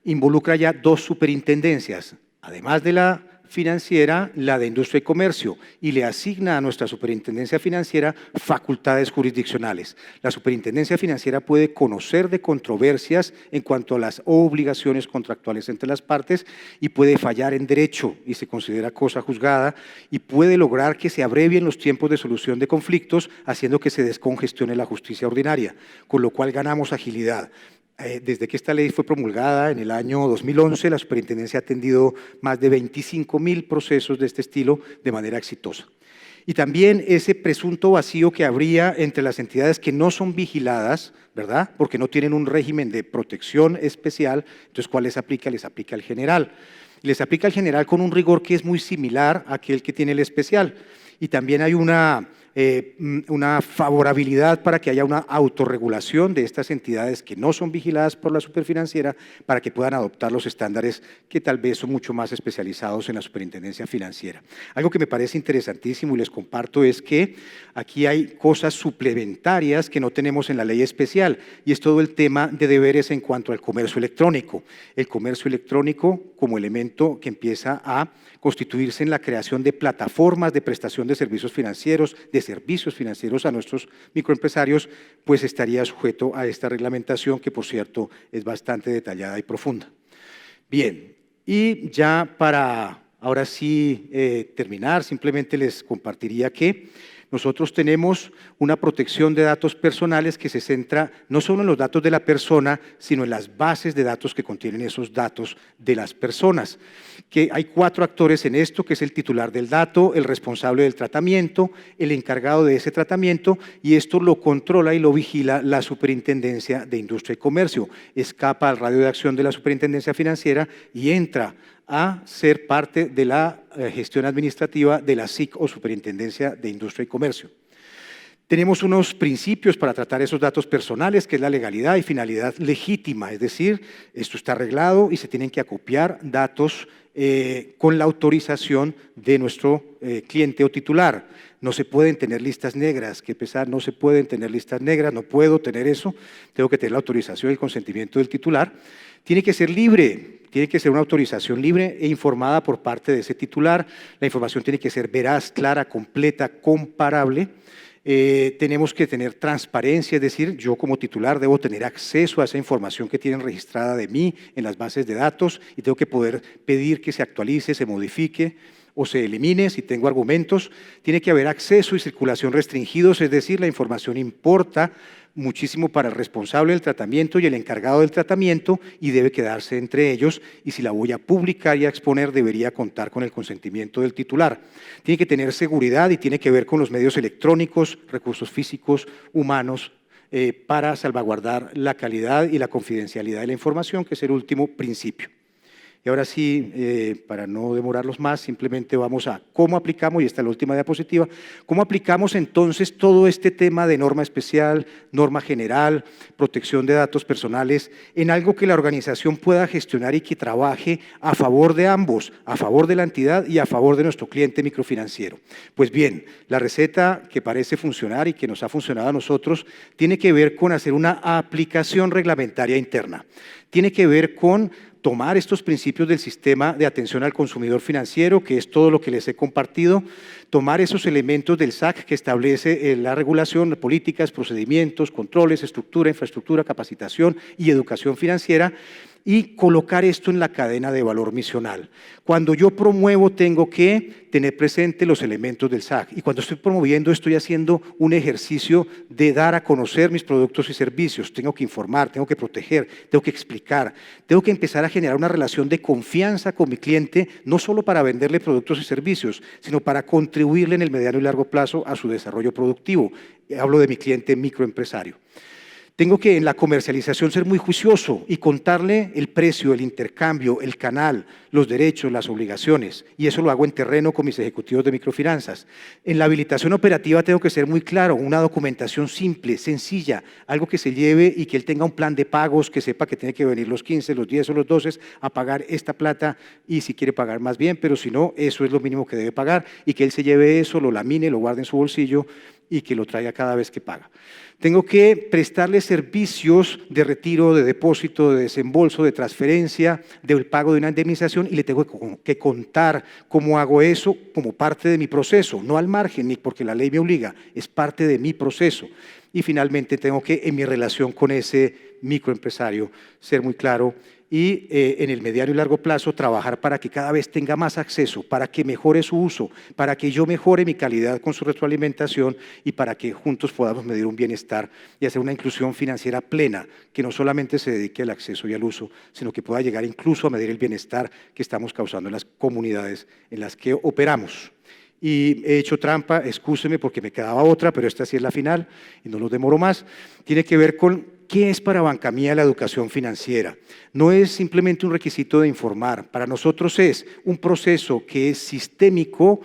involucra ya 2 superintendencias, además de la financiera, la de Industria y Comercio, y le asigna a nuestra superintendencia financiera facultades jurisdiccionales. La superintendencia financiera puede conocer de controversias en cuanto a las obligaciones contractuales entre las partes, y puede fallar en derecho y se considera cosa juzgada, y puede lograr que se abrevien los tiempos de solución de conflictos, haciendo que se descongestione la justicia ordinaria, con lo cual ganamos agilidad. Desde que esta ley fue promulgada en el año 2011, la superintendencia ha atendido más de 25,000 procesos de este estilo de manera exitosa. Y también ese presunto vacío que habría entre las entidades que no son vigiladas, ¿verdad?, porque no tienen un régimen de protección especial. Entonces, ¿cuál les aplica? Les aplica el general. Les aplica el general con un rigor que es muy similar a aquel que tiene el especial. Y también hay una favorabilidad para que haya una autorregulación de estas entidades que no son vigiladas por la superfinanciera, para que puedan adoptar los estándares que tal vez son mucho más especializados en la superintendencia financiera. Algo que me parece interesantísimo y les comparto es que aquí hay cosas suplementarias que no tenemos en la ley especial, y es todo el tema de deberes en cuanto al comercio electrónico. El comercio electrónico como elemento que empieza a constituirse en la creación de plataformas de prestación de servicios financieros, a nuestros microempresarios, pues estaría sujeto a esta reglamentación, que por cierto es bastante detallada y profunda. Bien, y ya para ahora sí terminar, simplemente les compartiría que Nosotros tenemos una protección de datos personales que se centra no solo en los datos de la persona, sino en las bases de datos que contienen esos datos de las personas. Que hay 4 actores en esto, que es el titular del dato, el responsable del tratamiento, el encargado de ese tratamiento, y esto lo controla y lo vigila la Superintendencia de Industria y Comercio. Escapa al radio de acción de la Superintendencia Financiera y entra a ser parte de la gestión administrativa de la SIC o Superintendencia de Industria y Comercio. Tenemos unos principios para tratar esos datos personales, que es la legalidad y finalidad legítima, es decir, esto está arreglado y se tienen que acopiar datos con la autorización de nuestro cliente o titular. No se pueden tener listas negras, que pesar, no se pueden tener listas negras, no puedo tener eso, tengo que tener la autorización y el consentimiento del titular. Tiene que ser libre, tiene que ser una autorización libre e informada por parte de ese titular. La información tiene que ser veraz, clara, completa, comparable. Tenemos que tener transparencia, es decir, yo como titular debo tener acceso a esa información que tienen registrada de mí en las bases de datos y tengo que poder pedir que se actualice, se modifique o se elimine si tengo argumentos. Tiene que haber acceso y circulación restringidos, es decir, la información importa muchísimo para el responsable del tratamiento y el encargado del tratamiento y debe quedarse entre ellos, y si la voy a publicar y a exponer debería contar con el consentimiento del titular. Tiene que tener seguridad y tiene que ver con los medios electrónicos, recursos físicos, humanos, para salvaguardar la calidad y la confidencialidad de la información, que es el último principio. Y ahora sí, para no demorarlos más, simplemente vamos a cómo aplicamos, y esta es la última diapositiva, cómo aplicamos entonces todo este tema de norma especial, norma general, protección de datos personales, en algo que la organización pueda gestionar y que trabaje a favor de ambos, a favor de la entidad y a favor de nuestro cliente microfinanciero. Pues bien, la receta que parece funcionar y que nos ha funcionado a nosotros tiene que ver con hacer una aplicación reglamentaria interna. Tiene que ver con tomar estos principios del sistema de atención al consumidor financiero, que es todo lo que les he compartido, tomar esos elementos del SAC que establece la regulación, políticas, procedimientos, controles, estructura, infraestructura, capacitación y educación financiera, y colocar esto en la cadena de valor misional. Cuando yo promuevo, tengo que tener presente los elementos del SAC, y cuando estoy promoviendo, estoy haciendo un ejercicio de dar a conocer mis productos y servicios. Tengo que informar, tengo que proteger, tengo que explicar, tengo que empezar a generar una relación de confianza con mi cliente, no solo para venderle productos y servicios, sino para contribuirle en el mediano y largo plazo a su desarrollo productivo. Hablo de mi cliente microempresario. Tengo que en la comercialización ser muy juicioso y contarle el precio, el intercambio, el canal, los derechos, las obligaciones, y eso lo hago en terreno con mis ejecutivos de microfinanzas. En la habilitación operativa tengo que ser muy claro, una documentación simple, sencilla, algo que se lleve y que él tenga un plan de pagos, que sepa que tiene que venir los 15, los 10 o los 12 a pagar esta plata, y si quiere pagar más bien, pero si no, eso es lo mínimo que debe pagar, y que él se lleve eso, lo lamine, lo guarde en su bolsillo y que lo traiga cada vez que paga. Tengo que prestarle servicios de retiro, de depósito, de desembolso, de transferencia, del pago de una indemnización, y le tengo que contar cómo hago eso como parte de mi proceso, no al margen, ni porque la ley me obliga, es parte de mi proceso. Y finalmente tengo que, en mi relación con ese microempresario, ser muy claro y en el mediano y largo plazo trabajar para que cada vez tenga más acceso, para que mejore su uso, para que yo mejore mi calidad con su retroalimentación y para que juntos podamos medir un bienestar y hacer una inclusión financiera plena, que no solamente se dedique al acceso y al uso, sino que pueda llegar incluso a medir el bienestar que estamos causando en las comunidades en las que operamos. Y he hecho trampa, excúseme porque me quedaba otra, pero esta sí es la final y no los demoro más. Tiene que ver con ¿qué es para Bancamía la educación financiera? No es simplemente un requisito de informar, para nosotros es un proceso que es sistémico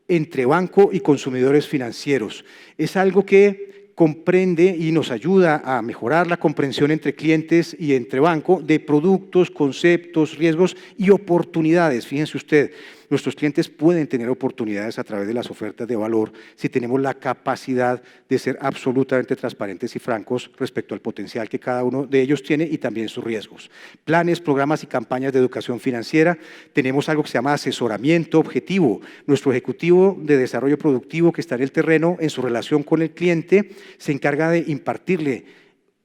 entre banco y consumidores financieros. Es algo que comprende y nos ayuda a mejorar la comprensión entre clientes y entre banco de productos, conceptos, riesgos y oportunidades. Fíjense usted, nuestros clientes pueden tener oportunidades a través de las ofertas de valor si tenemos la capacidad de ser absolutamente transparentes y francos respecto al potencial que cada uno de ellos tiene y también sus riesgos. Planes, programas y campañas de educación financiera. Tenemos algo que se llama asesoramiento objetivo. Nuestro ejecutivo de desarrollo productivo que está en el terreno en su relación con el cliente se encarga de impartirle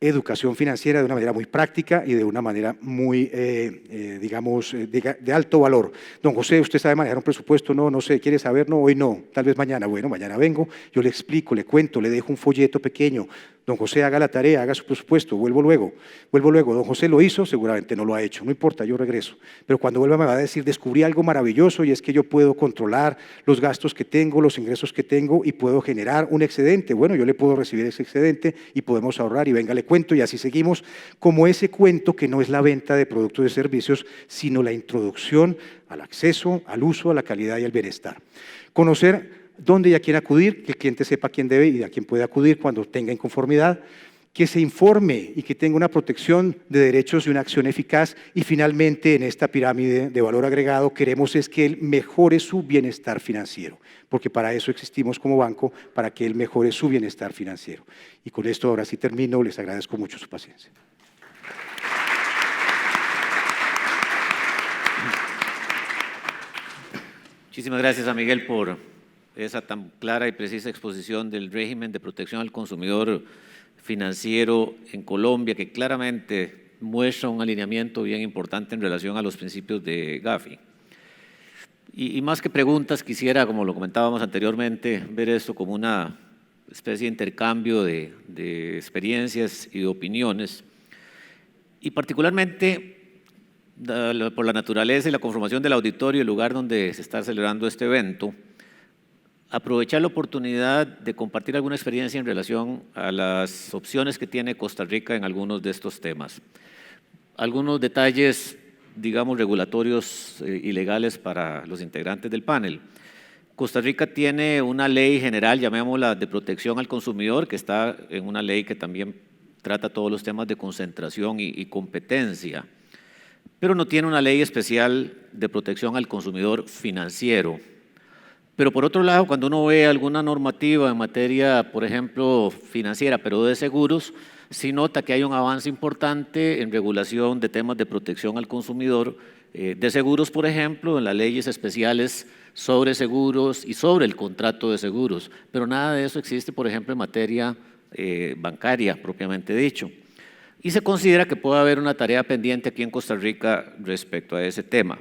educación financiera de una manera muy práctica y de una manera muy, digamos, de alto valor. Don José, ¿usted sabe manejar un presupuesto? No, no sé, ¿quiere saber? No, hoy no, tal vez mañana. Bueno, mañana vengo, yo le explico, le cuento, le dejo un folleto pequeño. Don José, haga la tarea, haga su presupuesto, vuelvo luego. Don José lo hizo, seguramente no lo ha hecho, no importa, yo regreso. Pero cuando vuelva me va a decir, descubrí algo maravilloso y es que yo puedo controlar los gastos que tengo, los ingresos que tengo y puedo generar un excedente. Bueno, yo le puedo recibir ese excedente y podemos ahorrar y venga, le cuento y así seguimos como ese cuento que no es la venta de productos y servicios, sino la introducción al acceso, al uso, a la calidad y al bienestar. Conocer dónde y a quién acudir, que el cliente sepa a quién debe y a quién puede acudir cuando tenga inconformidad, que se informe y que tenga una protección de derechos y una acción eficaz. Y finalmente, en esta pirámide de valor agregado, queremos es que él mejore su bienestar financiero, porque para eso existimos como banco, para que él mejore su bienestar financiero. Y con esto ahora sí termino, les agradezco mucho su paciencia. Muchísimas gracias a Miguel por esa tan clara y precisa exposición del régimen de protección al consumidor financiero en Colombia, que claramente muestra un alineamiento bien importante en relación a los principios de Gafi. Y más que preguntas, quisiera, como lo comentábamos anteriormente, ver esto como una especie de intercambio de experiencias y de opiniones, y particularmente por la naturaleza y la conformación del auditorio, el lugar donde se está celebrando este evento, aprovechar la oportunidad de compartir alguna experiencia en relación a las opciones que tiene Costa Rica en algunos de estos temas. Algunos detalles, digamos, regulatorios y legales para los integrantes del panel. Costa Rica tiene una ley general, llamémosla de protección al consumidor, que está en una ley que también trata todos los temas de concentración y competencia, pero no tiene una ley especial de protección al consumidor financiero. Pero por otro lado, cuando uno ve alguna normativa en materia, por ejemplo, financiera, pero de seguros, sí nota que hay un avance importante en regulación de temas de protección al consumidor, de seguros, por ejemplo, en las leyes especiales sobre seguros y sobre el contrato de seguros, pero nada de eso existe, por ejemplo, en materia bancaria, propiamente dicho. Y se considera que puede haber una tarea pendiente aquí en Costa Rica respecto a ese tema.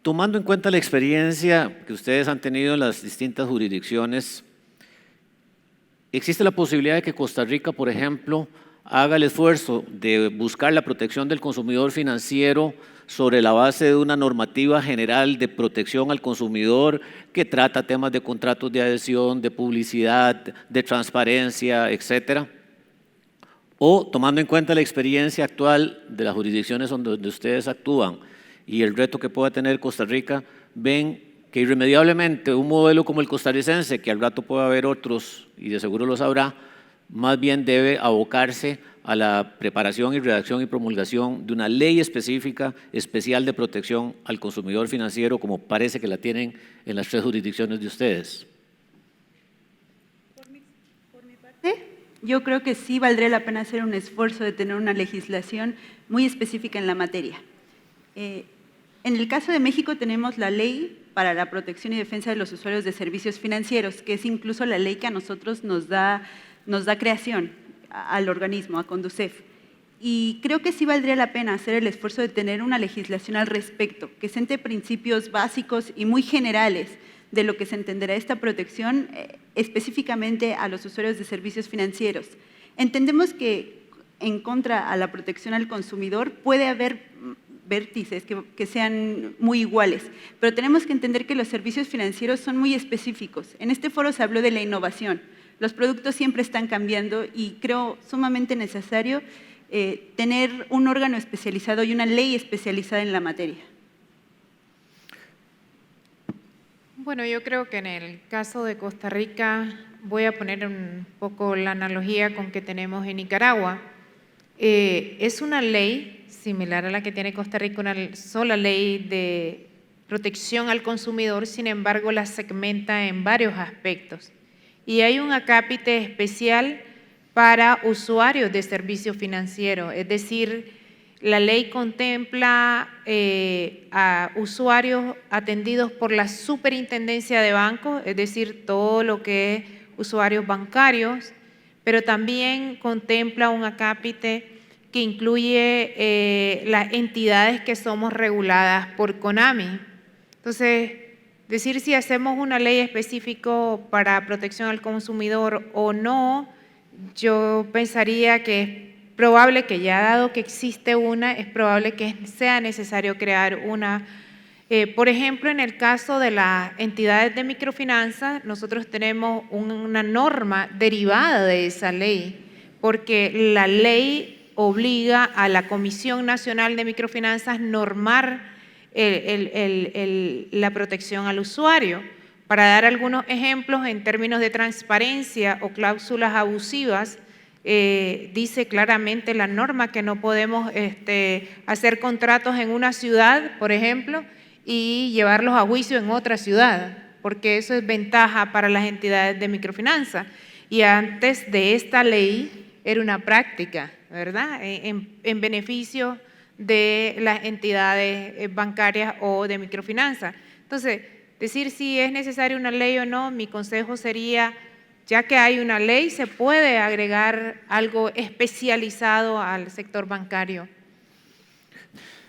Tomando en cuenta la experiencia que ustedes han tenido en las distintas jurisdicciones, ¿existe la posibilidad de que Costa Rica, por ejemplo, haga el esfuerzo de buscar la protección del consumidor financiero sobre la base de una normativa general de protección al consumidor que trata temas de contratos de adhesión, de publicidad, de transparencia, etcétera? O, tomando en cuenta la experiencia actual de las jurisdicciones donde ustedes actúan y el reto que pueda tener Costa Rica, ven que irremediablemente un modelo como el costarricense, que al rato puede haber otros y de seguro los habrá, más bien debe abocarse a la preparación y redacción y promulgación de una ley específica, especial de protección al consumidor financiero, como parece que la tienen en las 3 jurisdicciones de ustedes? Por mi parte, yo creo que sí valdría la pena hacer un esfuerzo de tener una legislación muy específica en la materia. En el caso de México tenemos la Ley para la Protección y Defensa de los Usuarios de Servicios Financieros, que es incluso la ley que a nosotros nos da creación al organismo, a Conducef. Y creo que sí valdría la pena hacer el esfuerzo de tener una legislación al respecto, que siente principios básicos y muy generales de lo que se entenderá esta protección específicamente a los usuarios de servicios financieros. Entendemos que en contra a la protección al consumidor puede haber vértices que sean muy iguales, pero tenemos que entender que los servicios financieros son muy específicos. En este foro se habló de la innovación. Los productos siempre están cambiando y creo sumamente necesario tener un órgano especializado y una ley especializada en la materia. Bueno, yo creo que en el caso de Costa Rica voy a poner un poco la analogía con que tenemos en Nicaragua. Es una ley similar a la que tiene Costa Rica, una sola ley de protección al consumidor, sin embargo la segmenta en varios aspectos. Y hay un acápite especial para usuarios de servicios financieros, es decir, la ley contempla a usuarios atendidos por la Superintendencia de Bancos, es decir, todo lo que es usuarios bancarios, pero también contempla un acápite que incluye las entidades que somos reguladas por CONAMI. Entonces, decir si hacemos una ley específica para protección al consumidor o no, yo pensaría que es probable que ya dado que existe una, es probable que sea necesario crear una. Por ejemplo, en el caso de las entidades de microfinanzas, nosotros tenemos una norma derivada de esa ley, porque la ley obliga a la Comisión Nacional de Microfinanzas normar la protección al usuario. Para dar algunos ejemplos en términos de transparencia o cláusulas abusivas, dice claramente la norma que no podemos hacer contratos en una ciudad, por ejemplo, y llevarlos a juicio en otra ciudad, porque eso es ventaja para las entidades de microfinanza. Y antes de esta ley era una práctica, ¿verdad?, en beneficio de las entidades bancarias o de microfinanza. Entonces, decir si es necesaria una ley o no, mi consejo sería, ya que hay una ley, se puede agregar algo especializado al sector bancario.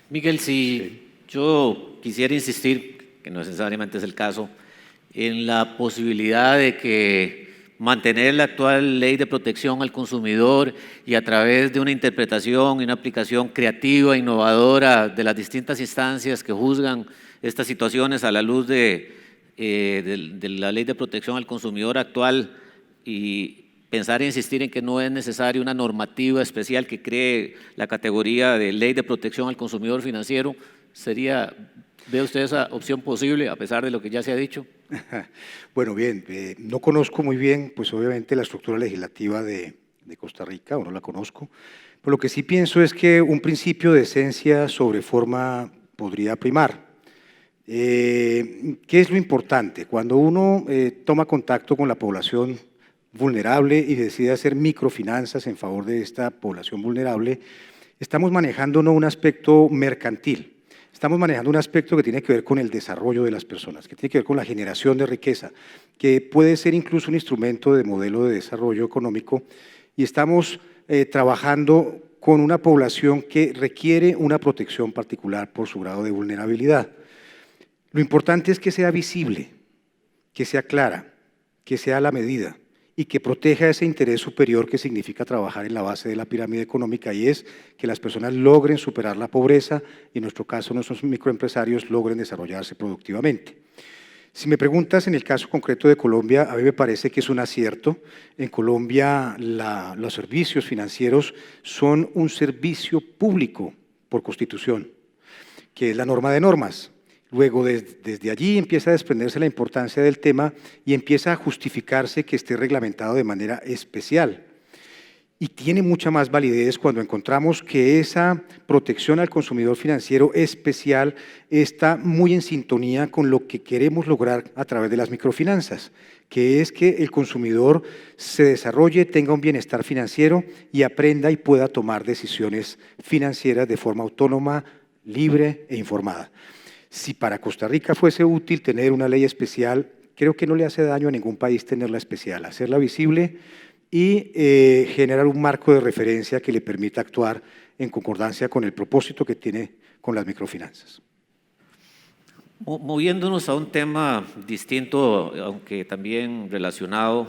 Miguel, si yo quisiera insistir, que no necesariamente es el caso, en la posibilidad de que mantener la actual ley de protección al consumidor y a través de una interpretación y una aplicación creativa, innovadora de las distintas instancias que juzgan estas situaciones a la luz de la ley de protección al consumidor actual, y pensar e insistir en que no es necesaria una normativa especial que cree la categoría de ley de protección al consumidor financiero, sería, ¿ve usted esa opción posible a pesar de lo que ya se ha dicho? Bueno, bien, no conozco muy bien, pues obviamente la estructura legislativa de Costa Rica, o no la conozco, pero lo que sí pienso es que un principio de esencia sobre forma podría primar. ¿Qué es lo importante? Cuando uno toma contacto con la población vulnerable y decide hacer microfinanzas en favor de esta población vulnerable, estamos manejando no un aspecto mercantil, estamos manejando un aspecto que tiene que ver con el desarrollo de las personas, que tiene que ver con la generación de riqueza, que puede ser incluso un instrumento de modelo de desarrollo económico, y estamos trabajando con una población que requiere una protección particular por su grado de vulnerabilidad. Lo importante es que sea visible, que sea clara, que sea a la medida y que proteja ese interés superior que significa trabajar en la base de la pirámide económica, y es que las personas logren superar la pobreza y en nuestro caso nuestros microempresarios logren desarrollarse productivamente. Si me preguntas en el caso concreto de Colombia, a mí me parece que es un acierto. En Colombia los servicios financieros son un servicio público por Constitución, que es la norma de normas. Luego, desde allí empieza a desprenderse la importancia del tema y empieza a justificarse que esté reglamentado de manera especial. Y tiene mucha más validez cuando encontramos que esa protección al consumidor financiero especial está muy en sintonía con lo que queremos lograr a través de las microfinanzas, que es que el consumidor se desarrolle, tenga un bienestar financiero y aprenda y pueda tomar decisiones financieras de forma autónoma, libre e informada. Si para Costa Rica fuese útil tener una ley especial, creo que no le hace daño a ningún país tenerla especial, hacerla visible y generar un marco de referencia que le permita actuar en concordancia con el propósito que tiene con las microfinanzas. Moviéndonos a un tema distinto, aunque también relacionado,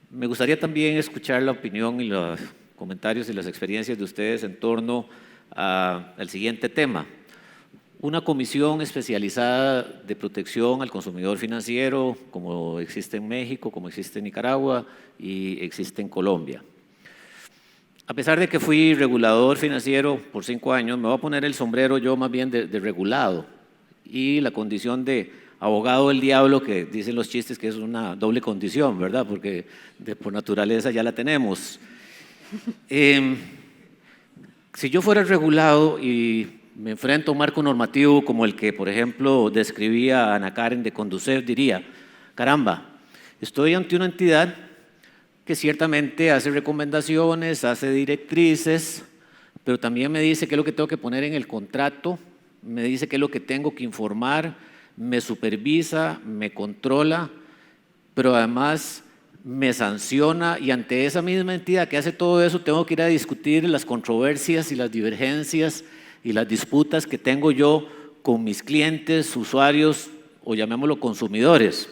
me gustaría también escuchar la opinión y los comentarios y las experiencias de ustedes en torno al siguiente tema. Una comisión especializada de protección al consumidor financiero, como existe en México, como existe en Nicaragua y existe en Colombia. A pesar de que fui regulador financiero por 5 años, me voy a poner el sombrero yo más bien de regulado, y la condición de abogado del diablo, que dicen los chistes que es una doble condición, ¿verdad? Porque por naturaleza ya la tenemos. Si yo fuera regulado y me enfrento a un marco normativo como el que, por ejemplo, describía Ana Karen de Conducef, diría, caramba, estoy ante una entidad que ciertamente hace recomendaciones, hace directrices, pero también me dice qué es lo que tengo que poner en el contrato, me dice qué es lo que tengo que informar, me supervisa, me controla, pero además me sanciona y ante esa misma entidad que hace todo eso tengo que ir a discutir las controversias y las divergencias y las disputas que tengo yo con mis clientes, usuarios o llamémoslo consumidores.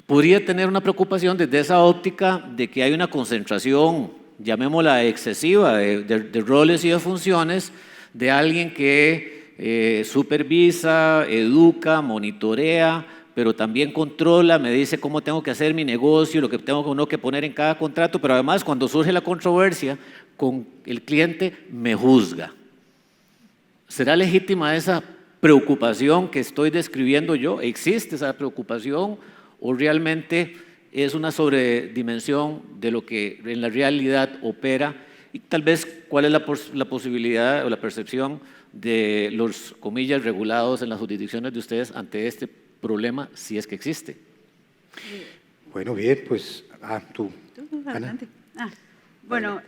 Podría tener una preocupación desde esa óptica de que hay una concentración, llamémosla excesiva, de roles y de funciones de alguien que supervisa, educa, monitorea, pero también controla, me dice cómo tengo que hacer mi negocio, lo que tengo o no que poner en cada contrato, pero además cuando surge la controversia con el cliente me juzga. ¿Será legítima esa preocupación que estoy describiendo yo? ¿Existe esa preocupación o realmente es una sobredimensión de lo que en la realidad opera? Y tal vez cuál es la posibilidad o la percepción de los, comillas, regulados en las jurisdicciones de ustedes ante este problema, si es que existe. Bueno, bien, pues, tú, Ana. Adelante. Bueno,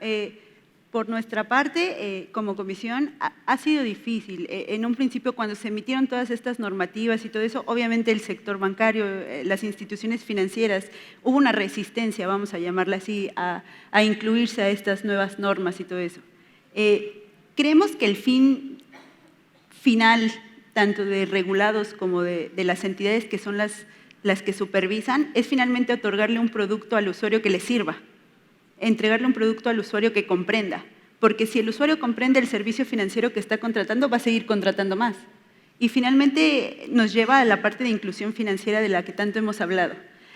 por nuestra parte, como comisión, ha sido difícil. En un principio, cuando se emitieron todas estas normativas y todo eso, obviamente el sector bancario, las instituciones financieras, hubo una resistencia, vamos a llamarla así, a incluirse a estas nuevas normas y todo eso. Creemos que el fin final, tanto de regulados como de las entidades que son las que supervisan, es finalmente otorgarle un producto al usuario que le sirva, entregarle un producto al usuario que comprenda, porque si el usuario comprende el servicio financiero que está contratando, va a seguir contratando más. Y finalmente nos lleva a la parte de inclusión financiera de la que tanto hemos hablado.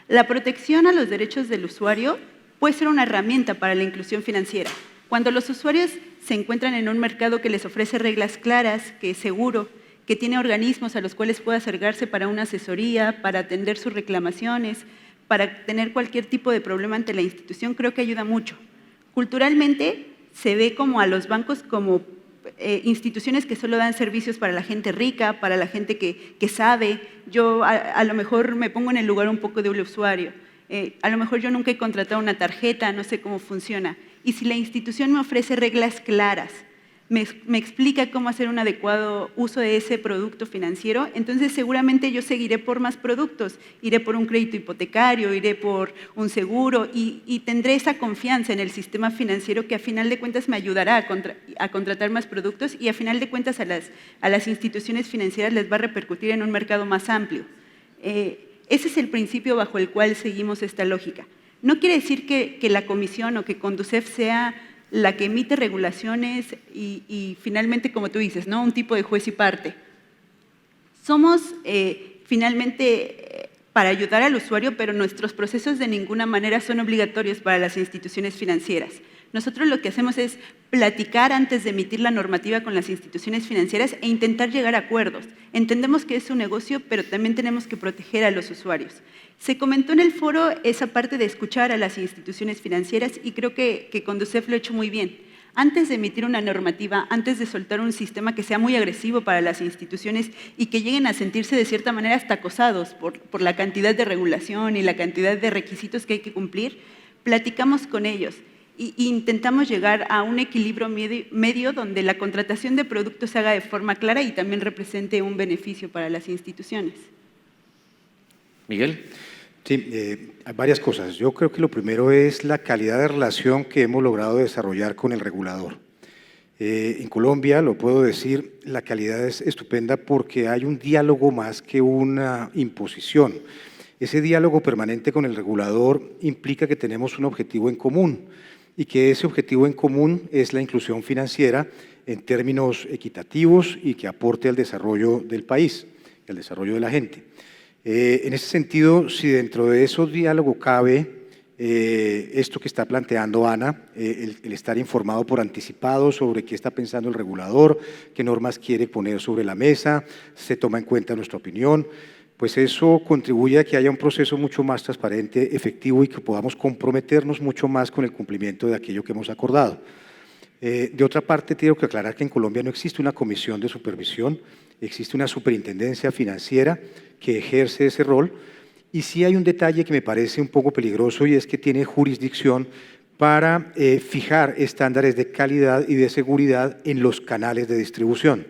La protección a los derechos del usuario puede ser una herramienta para la inclusión financiera. Cuando los usuarios se encuentran en un mercado que les ofrece reglas claras, que es seguro, que tiene organismos a los cuales puede acercarse para una asesoría, para atender sus reclamaciones, para tener cualquier tipo de problema ante la institución, creo que ayuda mucho. Culturalmente se ve como a los bancos como instituciones que solo dan servicios para la gente rica, para la gente que sabe. Yo a lo mejor me pongo en el lugar un poco de un usuario. A lo mejor yo nunca he contratado una tarjeta, no sé cómo funciona. Y si la institución me ofrece reglas claras, me explica cómo hacer un adecuado uso de ese producto financiero, entonces seguramente yo seguiré por más productos, iré por un crédito hipotecario, iré por un seguro y tendré esa confianza en el sistema financiero que a final de cuentas me ayudará a contratar más productos y a final de cuentas a las instituciones financieras les va a repercutir en un mercado más amplio. Ese es el principio bajo el cual seguimos esta lógica. No quiere decir que la comisión o que Conducef sea la que emite regulaciones y finalmente, como tú dices, ¿no? Un tipo de juez y parte. Somos finalmente para ayudar al usuario, pero nuestros procesos de ninguna manera son obligatorios para las instituciones financieras. Nosotros lo que hacemos es platicar antes de emitir la normativa con las instituciones financieras e intentar llegar a acuerdos. Entendemos que es un negocio, pero también tenemos que proteger a los usuarios. Se comentó en el foro esa parte de escuchar a las instituciones financieras y creo que Conducef lo ha hecho muy bien. Antes de emitir una normativa, antes de soltar un sistema que sea muy agresivo para las instituciones y que lleguen a sentirse de cierta manera hasta acosados por la cantidad de regulación y la cantidad de requisitos que hay que cumplir, platicamos con ellos e intentamos llegar a un equilibrio medio donde la contratación de productos se haga de forma clara y también represente un beneficio para las instituciones. Miguel. Sí, hay varias cosas. Yo creo que lo primero es la calidad de relación que hemos logrado desarrollar con el regulador. En Colombia, lo puedo decir, la calidad es estupenda porque hay un diálogo más que una imposición. Ese diálogo permanente con el regulador implica que tenemos un objetivo en común y que ese objetivo en común es la inclusión financiera en términos equitativos y que aporte al desarrollo del país, al desarrollo de la gente. En ese sentido, si dentro de ese diálogo cabe esto que está planteando Ana, el estar informado por anticipado sobre qué está pensando el regulador, qué normas quiere poner sobre la mesa, se toma en cuenta nuestra opinión, pues eso contribuye a que haya un proceso mucho más transparente, efectivo y que podamos comprometernos mucho más con el cumplimiento de aquello que hemos acordado. De otra parte, tengo que aclarar que en Colombia no existe una comisión de supervisión, existe una superintendencia financiera que ejerce ese rol y sí hay un detalle que me parece un poco peligroso y es que tiene jurisdicción para fijar estándares de calidad y de seguridad en los canales de distribución.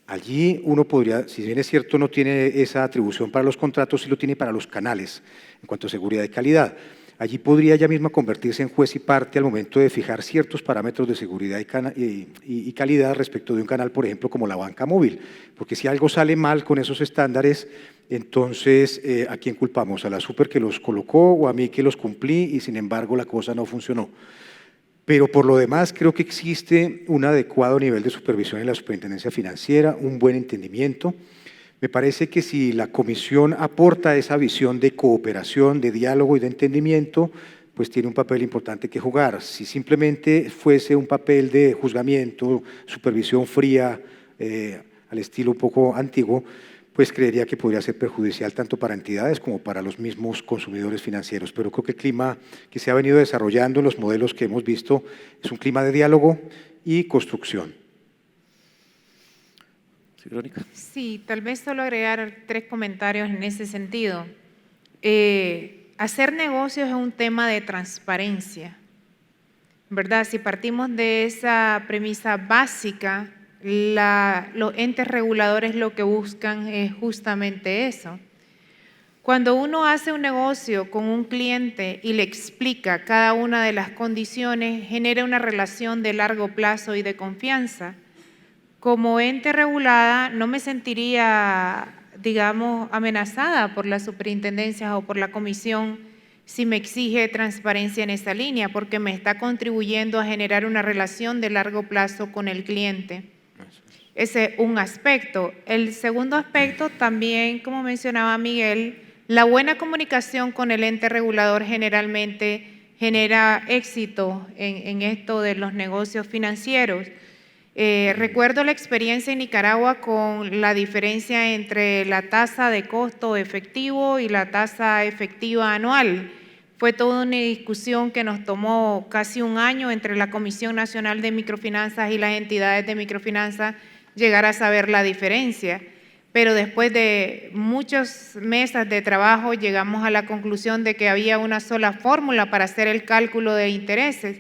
Allí uno podría, si bien es cierto, no tiene esa atribución para los contratos, sí lo tiene para los canales en cuanto a seguridad y calidad. Allí podría ella misma convertirse en juez y parte al momento de fijar ciertos parámetros de seguridad y calidad respecto de un canal, por ejemplo, como la banca móvil. Porque si algo sale mal con esos estándares, entonces, ¿a quién culpamos? ¿A la super que los colocó o a mí que los cumplí y sin embargo la cosa no funcionó? Pero por lo demás creo que existe un adecuado nivel de supervisión en la superintendencia financiera, un buen entendimiento. Me parece que si la comisión aporta esa visión de cooperación, de diálogo y de entendimiento, pues tiene un papel importante que jugar. Si simplemente fuese un papel de juzgamiento, supervisión fría, al estilo un poco antiguo, pues creería que podría ser perjudicial tanto para entidades como para los mismos consumidores financieros. Pero creo que el clima que se ha venido desarrollando en los modelos que hemos visto es un clima de diálogo y construcción. Sí, Verónica. Sí, tal vez solo agregar 3 comentarios en ese sentido. Hacer negocios es un tema de transparencia, ¿verdad? Si partimos de esa premisa básica, los entes reguladores lo que buscan es justamente eso. Cuando uno hace un negocio con un cliente y le explica cada una de las condiciones, genera una relación de largo plazo y de confianza. Como ente regulada no me sentiría, digamos, amenazada por las superintendencias o por la comisión si me exige transparencia en esa línea, porque me está contribuyendo a generar una relación de largo plazo con el cliente. Ese es un aspecto. El segundo aspecto también, como mencionaba Miguel, la buena comunicación con el ente regulador generalmente genera éxito en esto de los negocios financieros. Recuerdo la experiencia en Nicaragua con la diferencia entre la tasa de costo efectivo y la tasa efectiva anual. Fue toda una discusión que nos tomó casi un año entre la Comisión Nacional de Microfinanzas y las entidades de microfinanzas llegar a saber la diferencia. Pero después de muchos meses de trabajo llegamos a la conclusión de que había una sola fórmula para hacer el cálculo de intereses.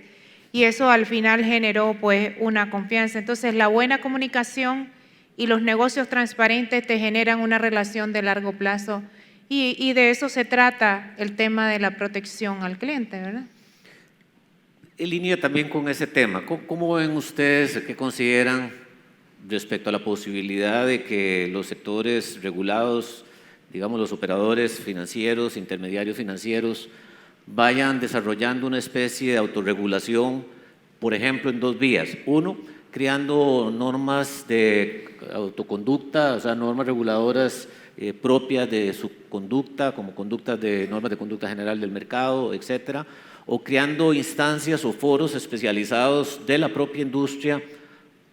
Y eso al final generó pues una confianza. Entonces la buena comunicación y los negocios transparentes te generan una relación de largo plazo y de eso se trata el tema de la protección al cliente, ¿verdad? En línea también con ese tema, ¿cómo ven ustedes, qué consideran respecto a la posibilidad de que los sectores regulados, digamos los operadores financieros, intermediarios financieros, vayan desarrollando una especie de autorregulación, por ejemplo, en 2 vías? Uno, creando normas de autoconducta, o sea, normas reguladoras propias de su conducta, como conductas de normas de conducta general del mercado, etcétera, o creando instancias o foros especializados de la propia industria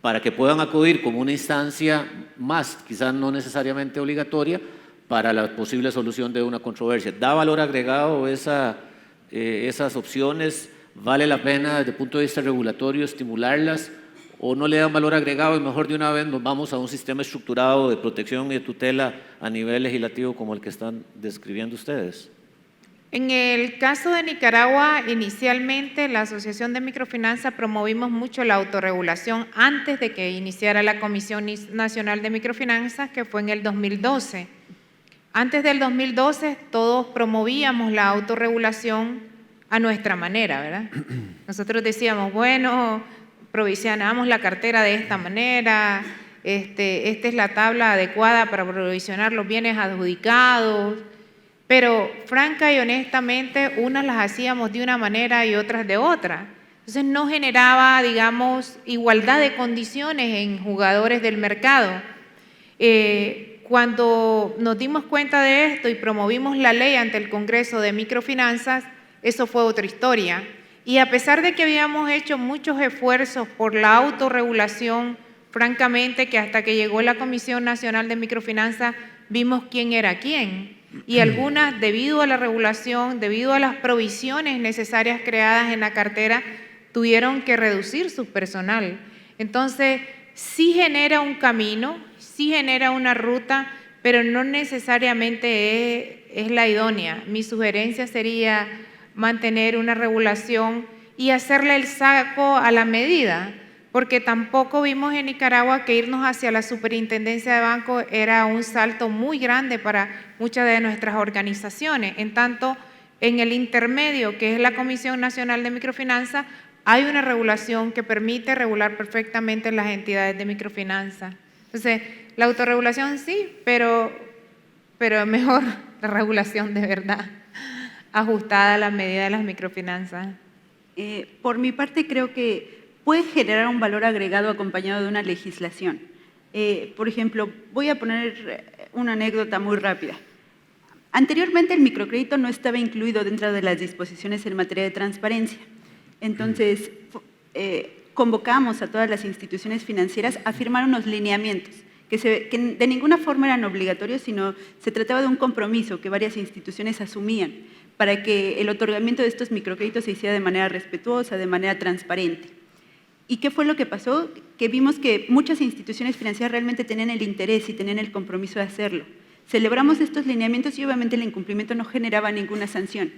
para que puedan acudir como una instancia más, quizás no necesariamente obligatoria, para la posible solución de una controversia. ¿Da valor agregado esas opciones? ¿Vale la pena desde el punto de vista regulatorio estimularlas o no le dan valor agregado y mejor de una vez nos vamos a un sistema estructurado de protección y de tutela a nivel legislativo como el que están describiendo ustedes? En el caso de Nicaragua, inicialmente la Asociación de Microfinanzas promovimos mucho la autorregulación antes de que iniciara la Comisión Nacional de Microfinanzas, que fue en el 2012. Antes del 2012 todos promovíamos la autorregulación a nuestra manera, ¿verdad? Nosotros decíamos, bueno, provisionamos la cartera de esta manera, esta es la tabla adecuada para provisionar los bienes adjudicados, pero franca y honestamente unas las hacíamos de una manera y otras de otra. Entonces no generaba, digamos, igualdad de condiciones en jugadores del mercado. Cuando nos dimos cuenta de esto y promovimos la ley ante el Congreso de Microfinanzas, eso fue otra historia. Y a pesar de que habíamos hecho muchos esfuerzos por la autorregulación, francamente que hasta que llegó la Comisión Nacional de Microfinanzas vimos quién era quién. Y algunas, debido a la regulación, debido a las provisiones necesarias creadas en la cartera, tuvieron que reducir su personal. Entonces, sí genera un camino, sí genera una ruta, pero no necesariamente es la idónea. Mi sugerencia sería mantener una regulación y hacerle el saco a la medida, porque tampoco vimos en Nicaragua que irnos hacia la superintendencia de bancos era un salto muy grande para muchas de nuestras organizaciones, en tanto En el intermedio, que es la Comisión Nacional de Microfinanza, hay una regulación que permite regular perfectamente las entidades de microfinanza. Entonces, la autorregulación sí, pero mejor la regulación de verdad, ajustada a la medida de las microfinanzas. Por mi parte, creo que puede generar un valor agregado acompañado de una legislación. Por ejemplo, voy a poner una anécdota muy rápida. Anteriormente, el microcrédito no estaba incluido dentro de las disposiciones en materia de transparencia. Entonces, convocamos a todas las instituciones financieras a firmar unos lineamientos que de ninguna forma eran obligatorios, sino se trataba de un compromiso que varias instituciones asumían para que el otorgamiento de estos microcréditos se hiciera de manera respetuosa, de manera transparente. ¿Y qué fue lo que pasó? Que vimos que muchas instituciones financieras realmente tenían el interés y tenían el compromiso de hacerlo. Celebramos estos lineamientos y obviamente el incumplimiento no generaba ninguna sanción.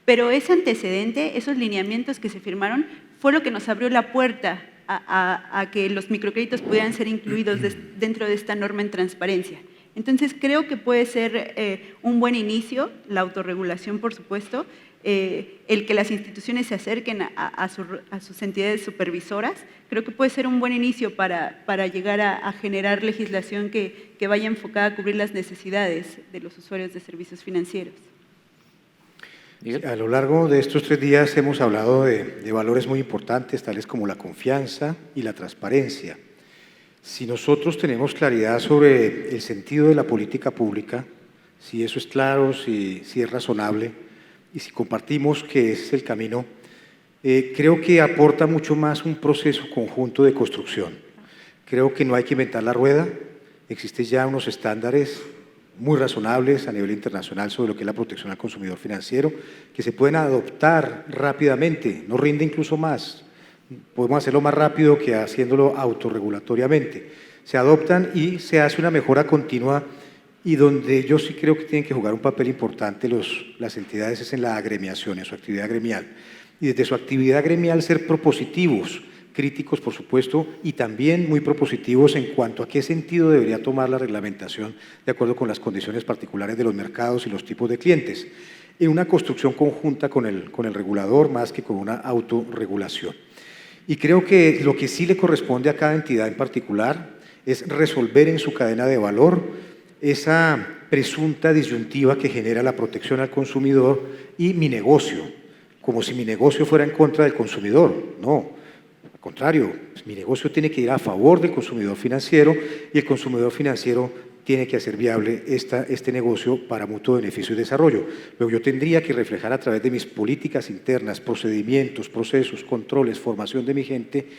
Pero ese antecedente, esos lineamientos que se firmaron, fue lo que nos abrió la puerta a que los microcréditos pudieran ser incluidos dentro de esta norma en transparencia. Entonces, creo que puede ser un buen inicio, la autorregulación, por supuesto, el que las instituciones se acerquen a sus entidades supervisoras, creo que puede ser un buen inicio para llegar a generar legislación que vaya enfocada a cubrir las necesidades de los usuarios de servicios financieros. A lo largo de estos 3 días hemos hablado de valores muy importantes, tales como la confianza y la transparencia. Si nosotros tenemos claridad sobre el sentido de la política pública, si eso es claro, si es razonable y si compartimos que es el camino, creo que aporta mucho más un proceso conjunto de construcción. Creo que no hay que inventar la rueda, existen ya unos estándares muy razonables a nivel internacional sobre lo que es la protección al consumidor financiero, que se pueden adoptar rápidamente, nos rinde incluso más. Podemos hacerlo más rápido que haciéndolo autorregulatoriamente. Se adoptan y se hace una mejora continua y donde yo sí creo que tienen que jugar un papel importante las entidades es en la agremiación, en su actividad gremial. Y desde su actividad gremial ser propositivos, críticos por supuesto, y también muy propositivos en cuanto a qué sentido debería tomar la reglamentación de acuerdo con las condiciones particulares de los mercados y los tipos de clientes, en una construcción conjunta con el regulador más que con una autorregulación. Y creo que lo que sí le corresponde a cada entidad en particular es resolver en su cadena de valor esa presunta disyuntiva que genera la protección al consumidor y mi negocio, como si mi negocio fuera en contra del consumidor. No, al contrario, mi negocio tiene que ir a favor del consumidor financiero y el consumidor financiero tiene que hacer viable este negocio para mutuo beneficio y desarrollo. Luego yo tendría que reflejar a través de mis políticas internas, procedimientos, procesos, controles, formación de mi gente,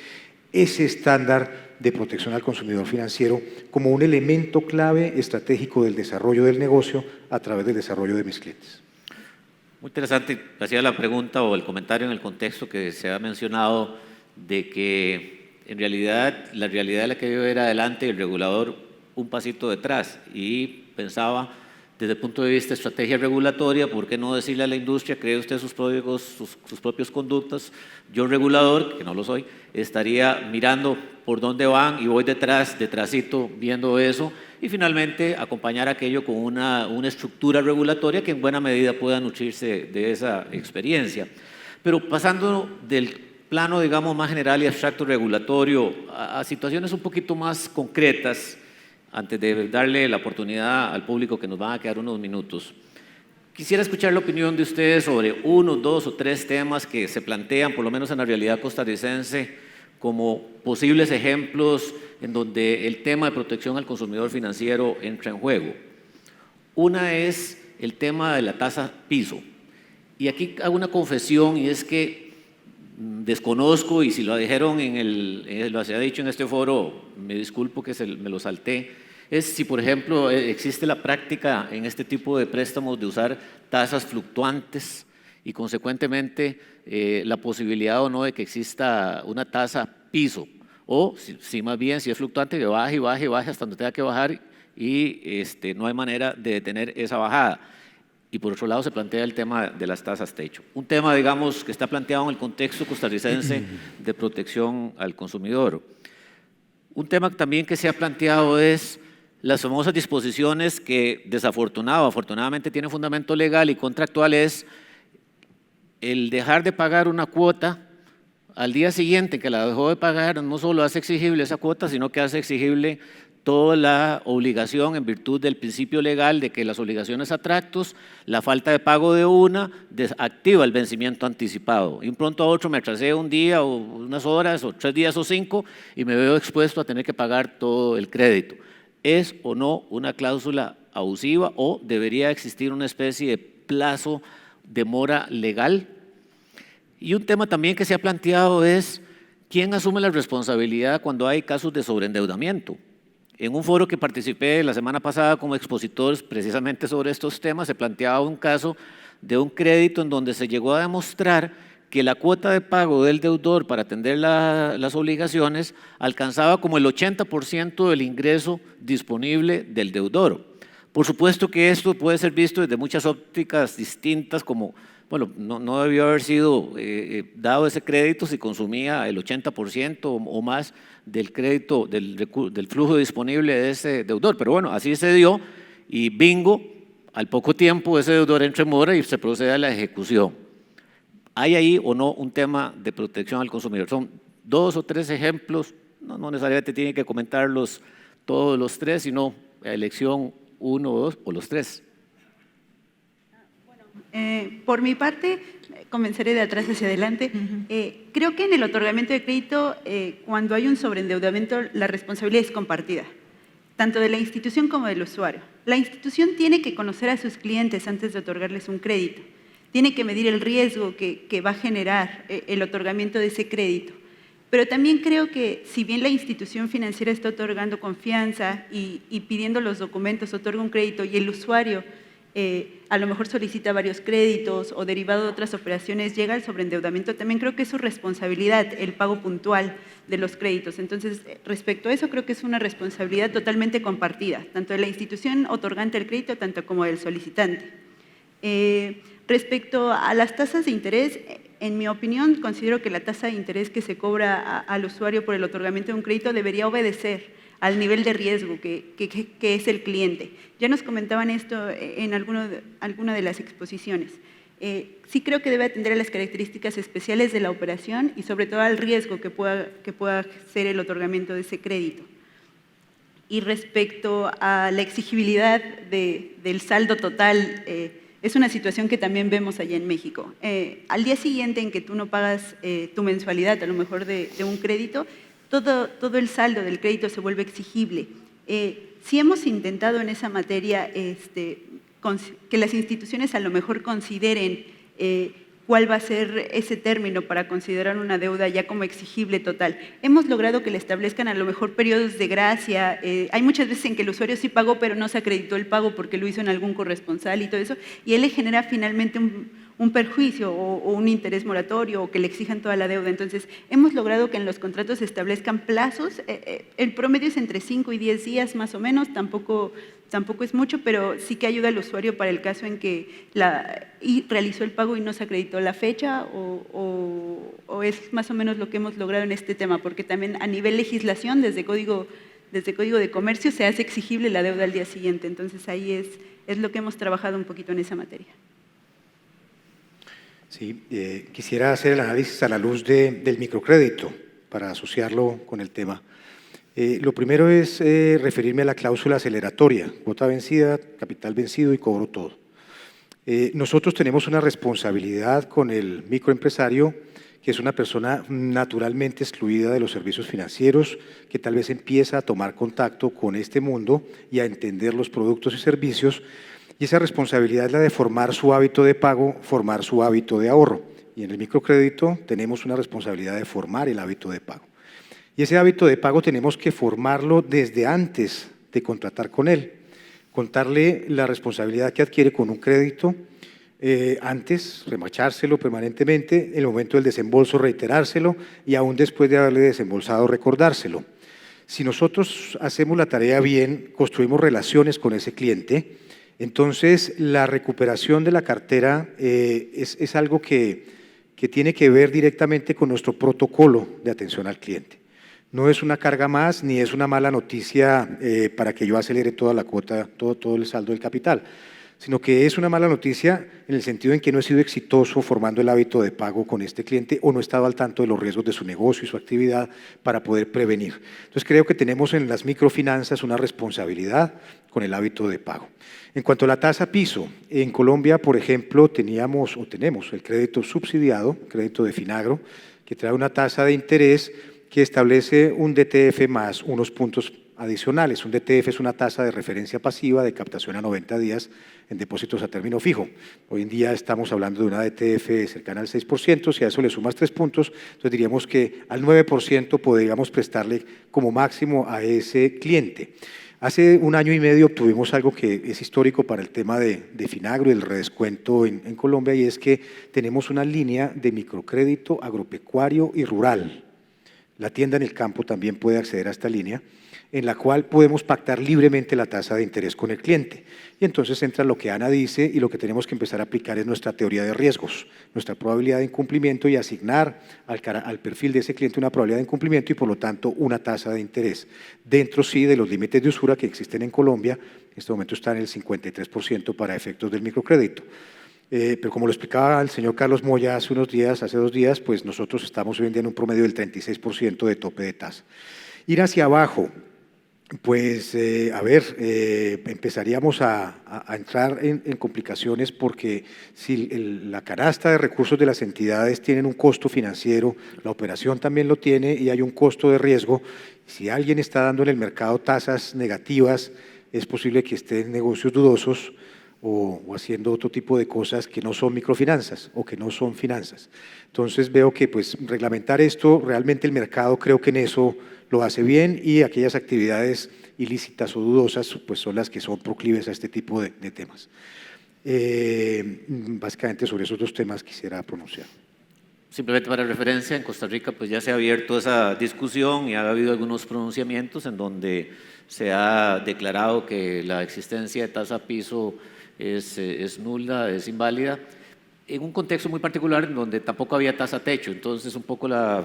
ese estándar de protección al consumidor financiero como un elemento clave estratégico del desarrollo del negocio a través del desarrollo de mis clientes. Muy interesante, hacía la pregunta o el comentario en el contexto que se ha mencionado de que en realidad la realidad es la que debe ir adelante y el regulador un pasito detrás, y pensaba desde el punto de vista de estrategia regulatoria, ¿por qué no decirle a la industria, cree usted sus propios conductas? Yo, regulador, que no lo soy, estaría mirando por dónde van y voy detrásito, viendo eso, y finalmente acompañar aquello con una estructura regulatoria que en buena medida pueda nutrirse de esa experiencia. Pero pasando del plano, digamos, más general y abstracto regulatorio a situaciones un poquito más concretas, antes de darle la oportunidad al público que nos van a quedar unos minutos, quisiera escuchar la opinión de ustedes sobre 1, 2 o 3 temas que se plantean, por lo menos en la realidad costarricense, como posibles ejemplos en donde el tema de protección al consumidor financiero entra en juego. Una es el tema de la tasa piso. Y aquí hago una confesión, y es que desconozco, y si lo dijeron lo se ha dicho en este foro, me disculpo que me lo salté, es si por ejemplo existe la práctica en este tipo de préstamos de usar tasas fluctuantes y consecuentemente la posibilidad o no de que exista una tasa piso, o si más bien si es fluctuante que baje y baje y baje hasta donde tenga que bajar y no hay manera de detener esa bajada. Y por otro lado se plantea el tema de las tasas techo. Un tema, digamos, que está planteado en el contexto costarricense de protección al consumidor. Un tema también que se ha planteado es las famosas disposiciones que afortunadamente tienen fundamento legal y contractual, es el dejar de pagar una cuota al día siguiente que la dejó de pagar no solo hace exigible esa cuota, sino que hace exigible toda la obligación en virtud del principio legal de que las obligaciones a tractos, la falta de pago de una, desactiva el vencimiento anticipado. Y un pronto a otro me atrasé un día o unas horas o 3 días o 5 y me veo expuesto a tener que pagar todo el crédito. ¿Es o no una cláusula abusiva o debería existir una especie de plazo de mora legal? Y un tema también que se ha planteado es ¿quién asume la responsabilidad cuando hay casos de sobreendeudamiento? En un foro que participé la semana pasada como expositor precisamente sobre estos temas, se planteaba un caso de un crédito en donde se llegó a demostrar que la cuota de pago del deudor para atender las obligaciones alcanzaba como el 80% del ingreso disponible del deudor. Por supuesto que esto puede ser visto desde muchas ópticas distintas como, bueno, no debió haber sido dado ese crédito si consumía el 80% o más del crédito, del flujo disponible de ese deudor. Pero bueno, así se dio y bingo, al poco tiempo ese deudor entra en mora y se procede a la ejecución. ¿Hay ahí o no un tema de protección al consumidor? Son 2 o 3 ejemplos, no necesariamente tienen que comentarlos todos los 3, sino la elección 1 o 2 o los 3. Por mi parte, comenzaré de atrás hacia adelante. Creo que en el otorgamiento de crédito, cuando hay un sobreendeudamiento, la responsabilidad es compartida, tanto de la institución como del usuario. La institución tiene que conocer a sus clientes antes de otorgarles un crédito. Tiene que medir el riesgo que va a generar el otorgamiento de ese crédito. Pero también creo que si bien la institución financiera está otorgando confianza y pidiendo los documentos, otorga un crédito y el usuario a lo mejor solicita varios créditos o derivado de otras operaciones, llega al sobreendeudamiento, también creo que es su responsabilidad el pago puntual de los créditos. Entonces, respecto a eso, creo que es una responsabilidad totalmente compartida, tanto de la institución otorgante del crédito, tanto como del solicitante. Respecto a las tasas de interés, en mi opinión, considero que la tasa de interés que se cobra al usuario por el otorgamiento de un crédito debería obedecer al nivel de riesgo que es el cliente. Ya nos comentaban esto en alguna de las exposiciones. Sí creo que debe atender a las características especiales de la operación y sobre todo al riesgo que pueda ser el otorgamiento de ese crédito. Y respecto a la exigibilidad del saldo total, es una situación que también vemos allá en México. Al día siguiente en que tú no pagas tu mensualidad, a lo mejor de un crédito, todo el saldo del crédito se vuelve exigible. Sí hemos intentado en esa materia que las instituciones a lo mejor consideren cuál va a ser ese término para considerar una deuda ya como exigible total. Hemos logrado que le establezcan a lo mejor periodos de gracia. Hay muchas veces en que el usuario sí pagó, pero no se acreditó el pago porque lo hizo en algún corresponsal y todo eso, y él le genera finalmente un perjuicio o un interés moratorio o que le exijan toda la deuda. Entonces, hemos logrado que en los contratos se establezcan plazos. El promedio es entre 5 y 10 días más o menos, tampoco es mucho, pero sí que ayuda al usuario para el caso en que realizó el pago y no se acreditó la fecha o es más o menos lo que hemos logrado en este tema, porque también a nivel legislación, desde Código de Comercio, se hace exigible la deuda al día siguiente. Entonces, ahí es lo que hemos trabajado un poquito en esa materia. Sí, quisiera hacer el análisis a la luz del microcrédito para asociarlo con el tema. Lo primero es referirme a la cláusula aceleratoria, cuota vencida, capital vencido y cobro todo. Nosotros tenemos una responsabilidad con el microempresario, que es una persona naturalmente excluida de los servicios financieros, que tal vez empieza a tomar contacto con este mundo y a entender los productos y servicios. Y esa responsabilidad es la de formar su hábito de pago, formar su hábito de ahorro. Y en el microcrédito tenemos una responsabilidad de formar el hábito de pago. Y ese hábito de pago tenemos que formarlo desde antes de contratar con él. Contarle la responsabilidad que adquiere con un crédito, antes remachárselo permanentemente, en el momento del desembolso reiterárselo y aún después de haberle desembolsado recordárselo. Si nosotros hacemos la tarea bien, construimos relaciones con ese cliente, entonces la recuperación de la cartera es algo que tiene que ver directamente con nuestro protocolo de atención al cliente. No es una carga más ni es una mala noticia para que yo acelere toda la cuota, todo el saldo del capital, sino que es una mala noticia en el sentido en que no he sido exitoso formando el hábito de pago con este cliente o no he estado al tanto de los riesgos de su negocio y su actividad para poder prevenir. Entonces creo que tenemos en las microfinanzas una responsabilidad con el hábito de pago. En cuanto a la tasa piso, en Colombia, por ejemplo, tenemos el crédito subsidiado, crédito de Finagro, que trae una tasa de interés que establece un DTF más unos puntos adicionales. Un DTF es una tasa de referencia pasiva de captación a 90 días en depósitos a término fijo. Hoy en día estamos hablando de una DTF cercana al 6%, si a eso le sumas 3 puntos, entonces diríamos que al 9% podríamos prestarle como máximo a ese cliente. Hace 1 año y medio obtuvimos algo que es histórico para el tema de Finagro y el redescuento en Colombia, y es que tenemos una línea de microcrédito agropecuario y rural. La tienda en el campo también puede acceder a esta línea, en la cual podemos pactar libremente la tasa de interés con el cliente. Y entonces entra lo que Ana dice, y lo que tenemos que empezar a aplicar es nuestra teoría de riesgos, nuestra probabilidad de incumplimiento, y asignar al perfil de ese cliente una probabilidad de incumplimiento y por lo tanto una tasa de interés. Dentro sí de los límites de usura que existen en Colombia, en este momento está en el 53% para efectos del microcrédito. Pero como lo explicaba el señor Carlos Moya hace 2 días, pues nosotros estamos hoy en día en un promedio del 36% de tope de tasa. Ir hacia abajo, pues, empezaríamos a entrar en complicaciones porque si la canasta de recursos de las entidades tienen un costo financiero, la operación también lo tiene y hay un costo de riesgo. Si alguien está dando en el mercado tasas negativas, es posible que esté en negocios dudosos o haciendo otro tipo de cosas que no son microfinanzas o que no son finanzas. Entonces veo que pues reglamentar esto, realmente el mercado creo que en eso lo hace bien, y aquellas actividades ilícitas o dudosas pues son las que son proclives a este tipo de temas. Básicamente sobre esos 2 temas quisiera pronunciar. Simplemente para referencia, en Costa Rica pues ya se ha abierto esa discusión y ha habido algunos pronunciamientos en donde se ha declarado que la existencia de tasa piso es nula, es inválida, en un contexto muy particular en donde tampoco había tasa techo. Entonces un poco la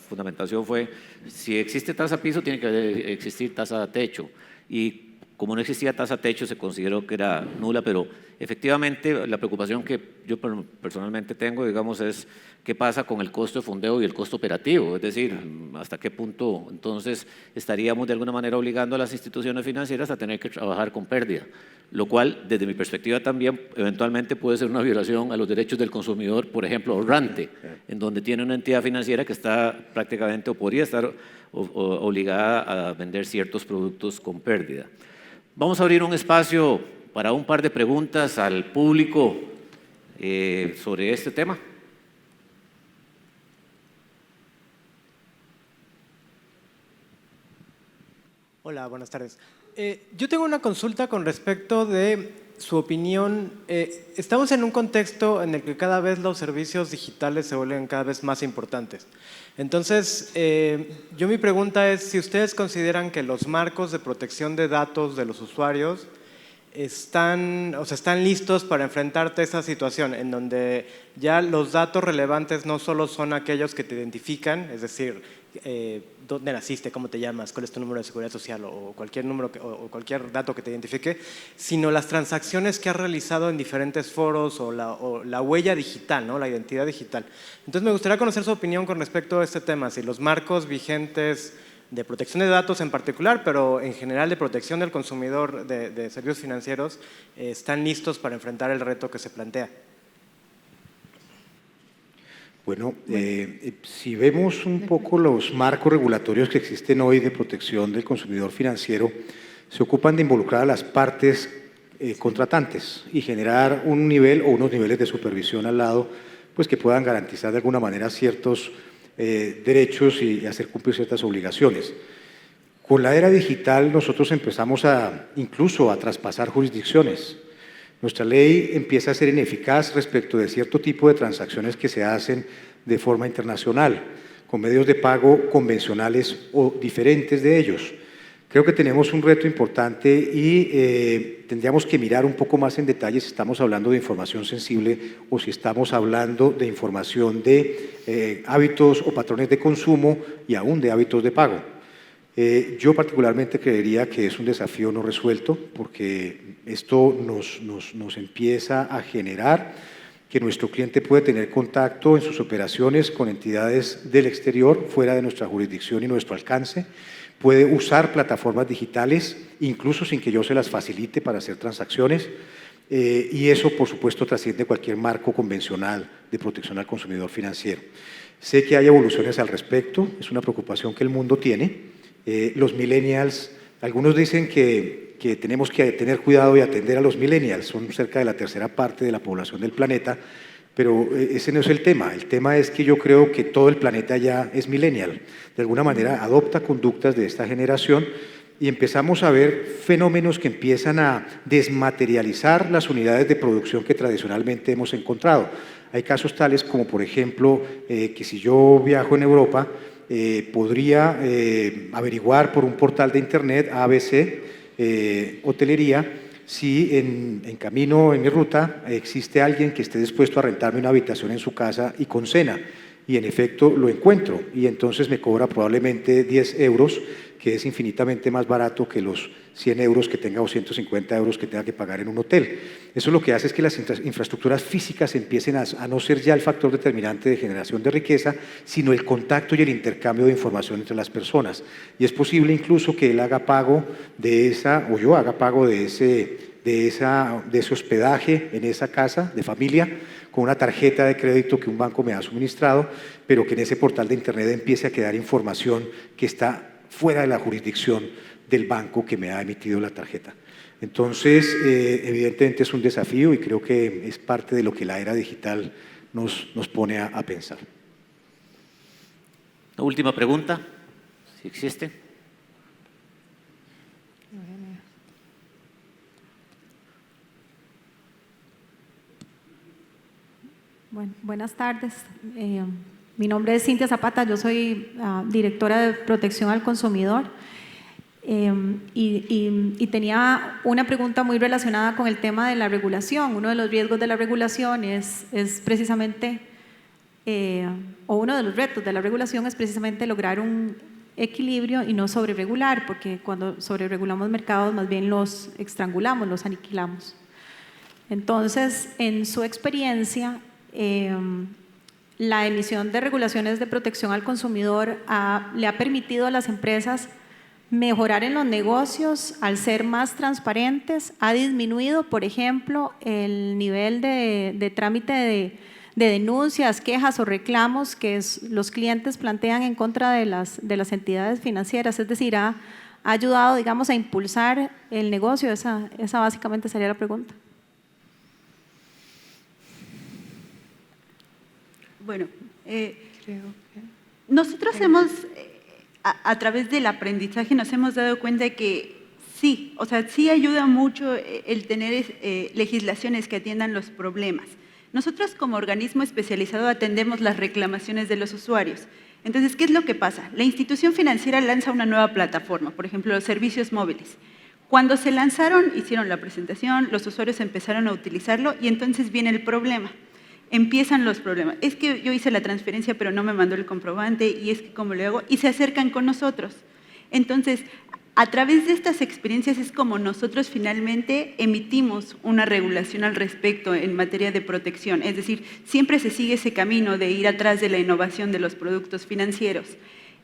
fundamentación fue, si existe tasa piso tiene que existir tasa techo, y como no existía tasa techo se consideró que era nula, pero efectivamente la preocupación que yo personalmente tengo, digamos, es qué pasa con el costo de fondeo y el costo operativo, es decir, hasta qué punto entonces estaríamos de alguna manera obligando a las instituciones financieras a tener que trabajar con pérdida, lo cual desde mi perspectiva también eventualmente puede ser una violación a los derechos del consumidor, por ejemplo, ahorrante, en donde tiene una entidad financiera que está prácticamente o podría estar obligada a vender ciertos productos con pérdida. Vamos a abrir un espacio para un par de preguntas al público sobre este tema. Hola, buenas tardes. Yo tengo una consulta con respecto de su opinión. Estamos en un contexto en el que cada vez los servicios digitales se vuelven cada vez más importantes. Entonces, mi pregunta es si ustedes consideran que los marcos de protección de datos de los usuarios están listos para enfrentarte a esta situación en donde ya los datos relevantes no solo son aquellos que te identifican, es decir, dónde naciste, cómo te llamas, cuál es tu número de seguridad social o cualquier número o cualquier dato que te identifique, sino las transacciones que has realizado en diferentes foros o la huella digital, ¿no? La identidad digital. Entonces me gustaría conocer su opinión con respecto a este tema, si los marcos vigentes de protección de datos en particular, pero en general de protección del consumidor de servicios financieros, están listos para enfrentar el reto que se plantea. Bueno, si vemos un poco los marcos regulatorios que existen hoy de protección del consumidor financiero, se ocupan de involucrar a las partes contratantes y generar un nivel o unos niveles de supervisión al lado, pues que puedan garantizar de alguna manera ciertos derechos y hacer cumplir ciertas obligaciones. Con la era digital nosotros empezamos incluso a traspasar jurisdicciones. Nuestra ley empieza a ser ineficaz respecto de cierto tipo de transacciones que se hacen de forma internacional, con medios de pago convencionales o diferentes de ellos. Creo que tenemos un reto importante y tendríamos que mirar un poco más en detalle si estamos hablando de información sensible o si estamos hablando de información de hábitos o patrones de consumo y aún de hábitos de pago. Yo particularmente creería que es un desafío no resuelto, porque esto nos empieza a generar que nuestro cliente puede tener contacto en sus operaciones con entidades del exterior, fuera de nuestra jurisdicción y nuestro alcance, puede usar plataformas digitales, incluso sin que yo se las facilite para hacer transacciones, y eso, por supuesto, trasciende cualquier marco convencional de protección al consumidor financiero. Sé que hay evoluciones al respecto, es una preocupación que el mundo tiene. Los millennials, algunos dicen que tenemos que tener cuidado y atender a los millennials, son cerca de la tercera parte de la población del planeta, pero ese no es el tema. El tema es que yo creo que todo el planeta ya es millennial. De alguna manera adopta conductas de esta generación y empezamos a ver fenómenos que empiezan a desmaterializar las unidades de producción que tradicionalmente hemos encontrado. Hay casos tales como, por ejemplo, que si yo viajo en Europa, podría averiguar por un portal de internet ABC, hotelería, si en camino, en mi ruta, existe alguien que esté dispuesto a rentarme una habitación en su casa y con cena. Y en efecto lo encuentro y entonces me cobra probablemente 10 euros, que es infinitamente más barato que los 100 euros que tenga o 150 euros que tenga que pagar en un hotel. Eso lo que hace es que las infraestructuras físicas empiecen a no ser ya el factor determinante de generación de riqueza, sino el contacto y el intercambio de información entre las personas. Y es posible incluso que él haga pago de esa, o yo haga pago de ese hospedaje en esa casa de familia con una tarjeta de crédito que un banco me ha suministrado, pero que en ese portal de internet empiece a quedar información que está fuera de la jurisdicción del banco que me ha emitido la tarjeta. Entonces, evidentemente es un desafío y creo que es parte de lo que la era digital nos pone a pensar. La última pregunta, si existe. Bueno, buenas tardes. Mi nombre es Cintia Zapata, yo soy directora de protección al consumidor y tenía una pregunta muy relacionada con el tema de la regulación. Uno de los riesgos de la regulación es precisamente, o uno de los retos de la regulación es precisamente lograr un equilibrio y no sobreregular, porque cuando sobreregulamos mercados más bien los estrangulamos, los aniquilamos. Entonces, en su experiencia, la emisión de regulaciones de protección al consumidor le ha permitido a las empresas mejorar en los negocios al ser más transparentes, ha disminuido, por ejemplo, el nivel de trámite de denuncias, quejas o reclamos que los clientes plantean en contra de las entidades financieras, es decir, ha ayudado, digamos, a impulsar el negocio. Esa básicamente sería la pregunta. Bueno, nosotros hemos, a través del aprendizaje nos hemos dado cuenta de que sí, o sea, sí ayuda mucho el tener legislaciones que atiendan los problemas. Nosotros como organismo especializado atendemos las reclamaciones de los usuarios. Entonces, ¿qué es lo que pasa? La institución financiera lanza una nueva plataforma, por ejemplo, los servicios móviles. Cuando se lanzaron, hicieron la presentación, los usuarios empezaron a utilizarlo y entonces viene el problema. Empiezan los problemas. Es que yo hice la transferencia pero no me mandó el comprobante y es que ¿cómo le hago? Y se acercan con nosotros. Entonces, a través de estas experiencias es como nosotros finalmente emitimos una regulación al respecto en materia de protección. Es decir, siempre se sigue ese camino de ir atrás de la innovación de los productos financieros.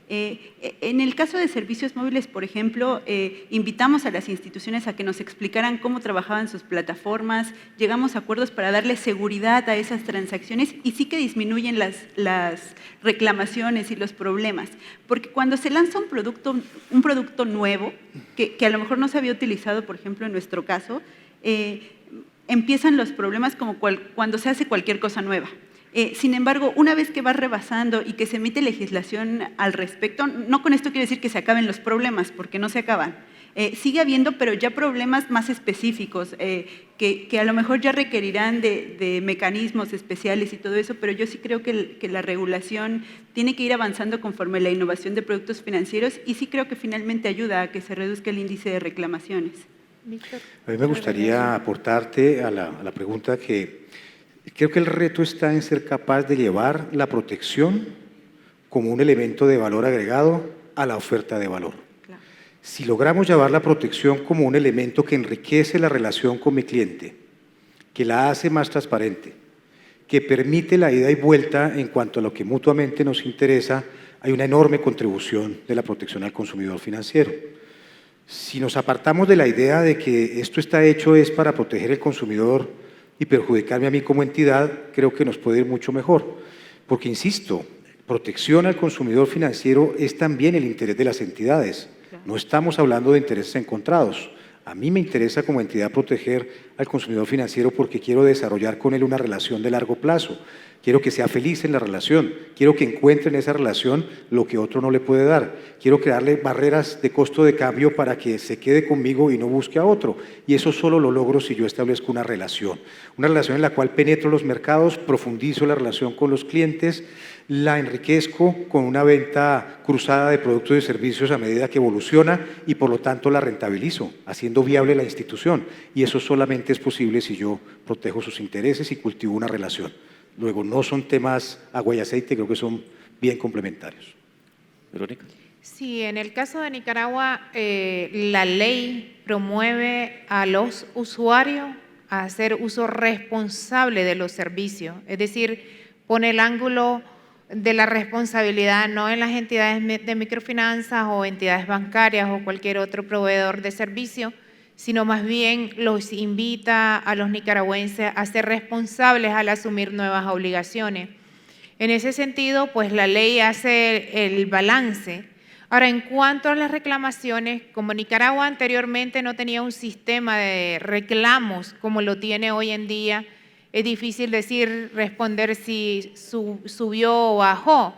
En el caso de servicios móviles, por ejemplo, invitamos a las instituciones a que nos explicaran cómo trabajaban sus plataformas, llegamos a acuerdos para darle seguridad a esas transacciones y sí que disminuyen las reclamaciones y los problemas. Porque cuando se lanza un producto nuevo, que a lo mejor no se había utilizado, por ejemplo, en nuestro caso, empiezan los problemas como cuando se hace cualquier cosa nueva. Sin embargo, una vez que va rebasando y que se emite legislación al respecto, no con esto quiero decir que se acaben los problemas, porque no se acaban. Sigue habiendo, pero ya problemas más específicos, que a lo mejor ya requerirán de mecanismos especiales y todo eso, pero yo sí creo que la regulación tiene que ir avanzando conforme la innovación de productos financieros y sí creo que finalmente ayuda a que se reduzca el índice de reclamaciones. A mí me gustaría aportarte a la pregunta que creo que el reto está en ser capaz de llevar la protección como un elemento de valor agregado a la oferta de valor. Si logramos llevar la protección como un elemento que enriquece la relación con mi cliente, que la hace más transparente, que permite la ida y vuelta en cuanto a lo que mutuamente nos interesa, hay una enorme contribución de la protección al consumidor financiero. Si nos apartamos de la idea de que esto está hecho es para proteger al consumidor y perjudicarme a mí como entidad, creo que nos puede ir mucho mejor. Porque, insisto, protección al consumidor financiero es también el interés de las entidades. No estamos hablando de intereses encontrados. A mí me interesa como entidad proteger al consumidor financiero porque quiero desarrollar con él una relación de largo plazo. Quiero que sea feliz en la relación. Quiero que encuentre en esa relación lo que otro no le puede dar. Quiero crearle barreras de costo de cambio para que se quede conmigo y no busque a otro. Y eso solo lo logro si yo establezco una relación. Una relación en la cual penetro los mercados, profundizo la relación con los clientes, la enriquezco con una venta cruzada de productos y servicios a medida que evoluciona y por lo tanto la rentabilizo, haciendo viable la institución. Y eso solamente es posible si yo protejo sus intereses y cultivo una relación. Luego, no son temas agua y aceite, creo que son bien complementarios. Verónica. Sí, en el caso de Nicaragua, la ley promueve a los usuarios a hacer uso responsable de los servicios, es decir, pone el ángulo de la responsabilidad no en las entidades de microfinanzas o entidades bancarias o cualquier otro proveedor de servicio, sino más bien los invita a los nicaragüenses a ser responsables al asumir nuevas obligaciones. En ese sentido, pues la ley hace el balance. Ahora, en cuanto a las reclamaciones, como Nicaragua anteriormente no tenía un sistema de reclamos como lo tiene hoy en día, es difícil responder si subió o bajó.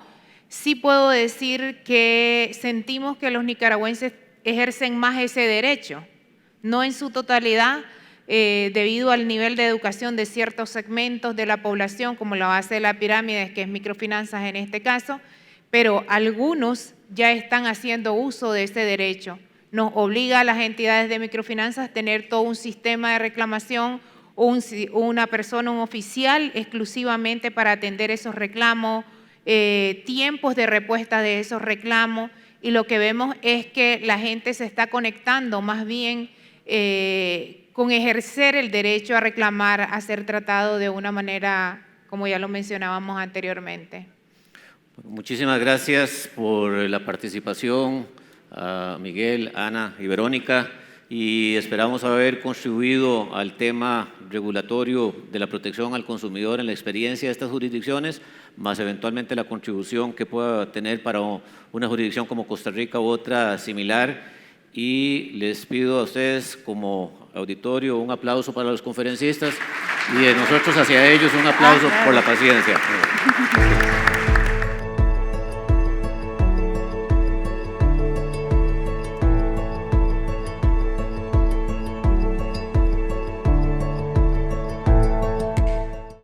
Sí puedo decir que sentimos que los nicaragüenses ejercen más ese derecho, no en su totalidad, debido al nivel de educación de ciertos segmentos de la población, como la base de la pirámide, que es microfinanzas en este caso, pero algunos ya están haciendo uso de ese derecho. Nos obliga a las entidades de microfinanzas a tener todo un sistema de reclamación, una persona, un oficial exclusivamente para atender esos reclamos, tiempos de respuesta de esos reclamos, y lo que vemos es que la gente se está conectando más bien con ejercer el derecho a reclamar, a ser tratado de una manera, como ya lo mencionábamos anteriormente. Muchísimas gracias por la participación, a Miguel, Ana y Verónica, y esperamos haber contribuido al tema regulatorio de la protección al consumidor en la experiencia de estas jurisdicciones, más eventualmente la contribución que pueda tener para una jurisdicción como Costa Rica u otra similar. Y les pido a ustedes como auditorio un aplauso para los conferencistas y de nosotros hacia ellos un aplauso por la paciencia.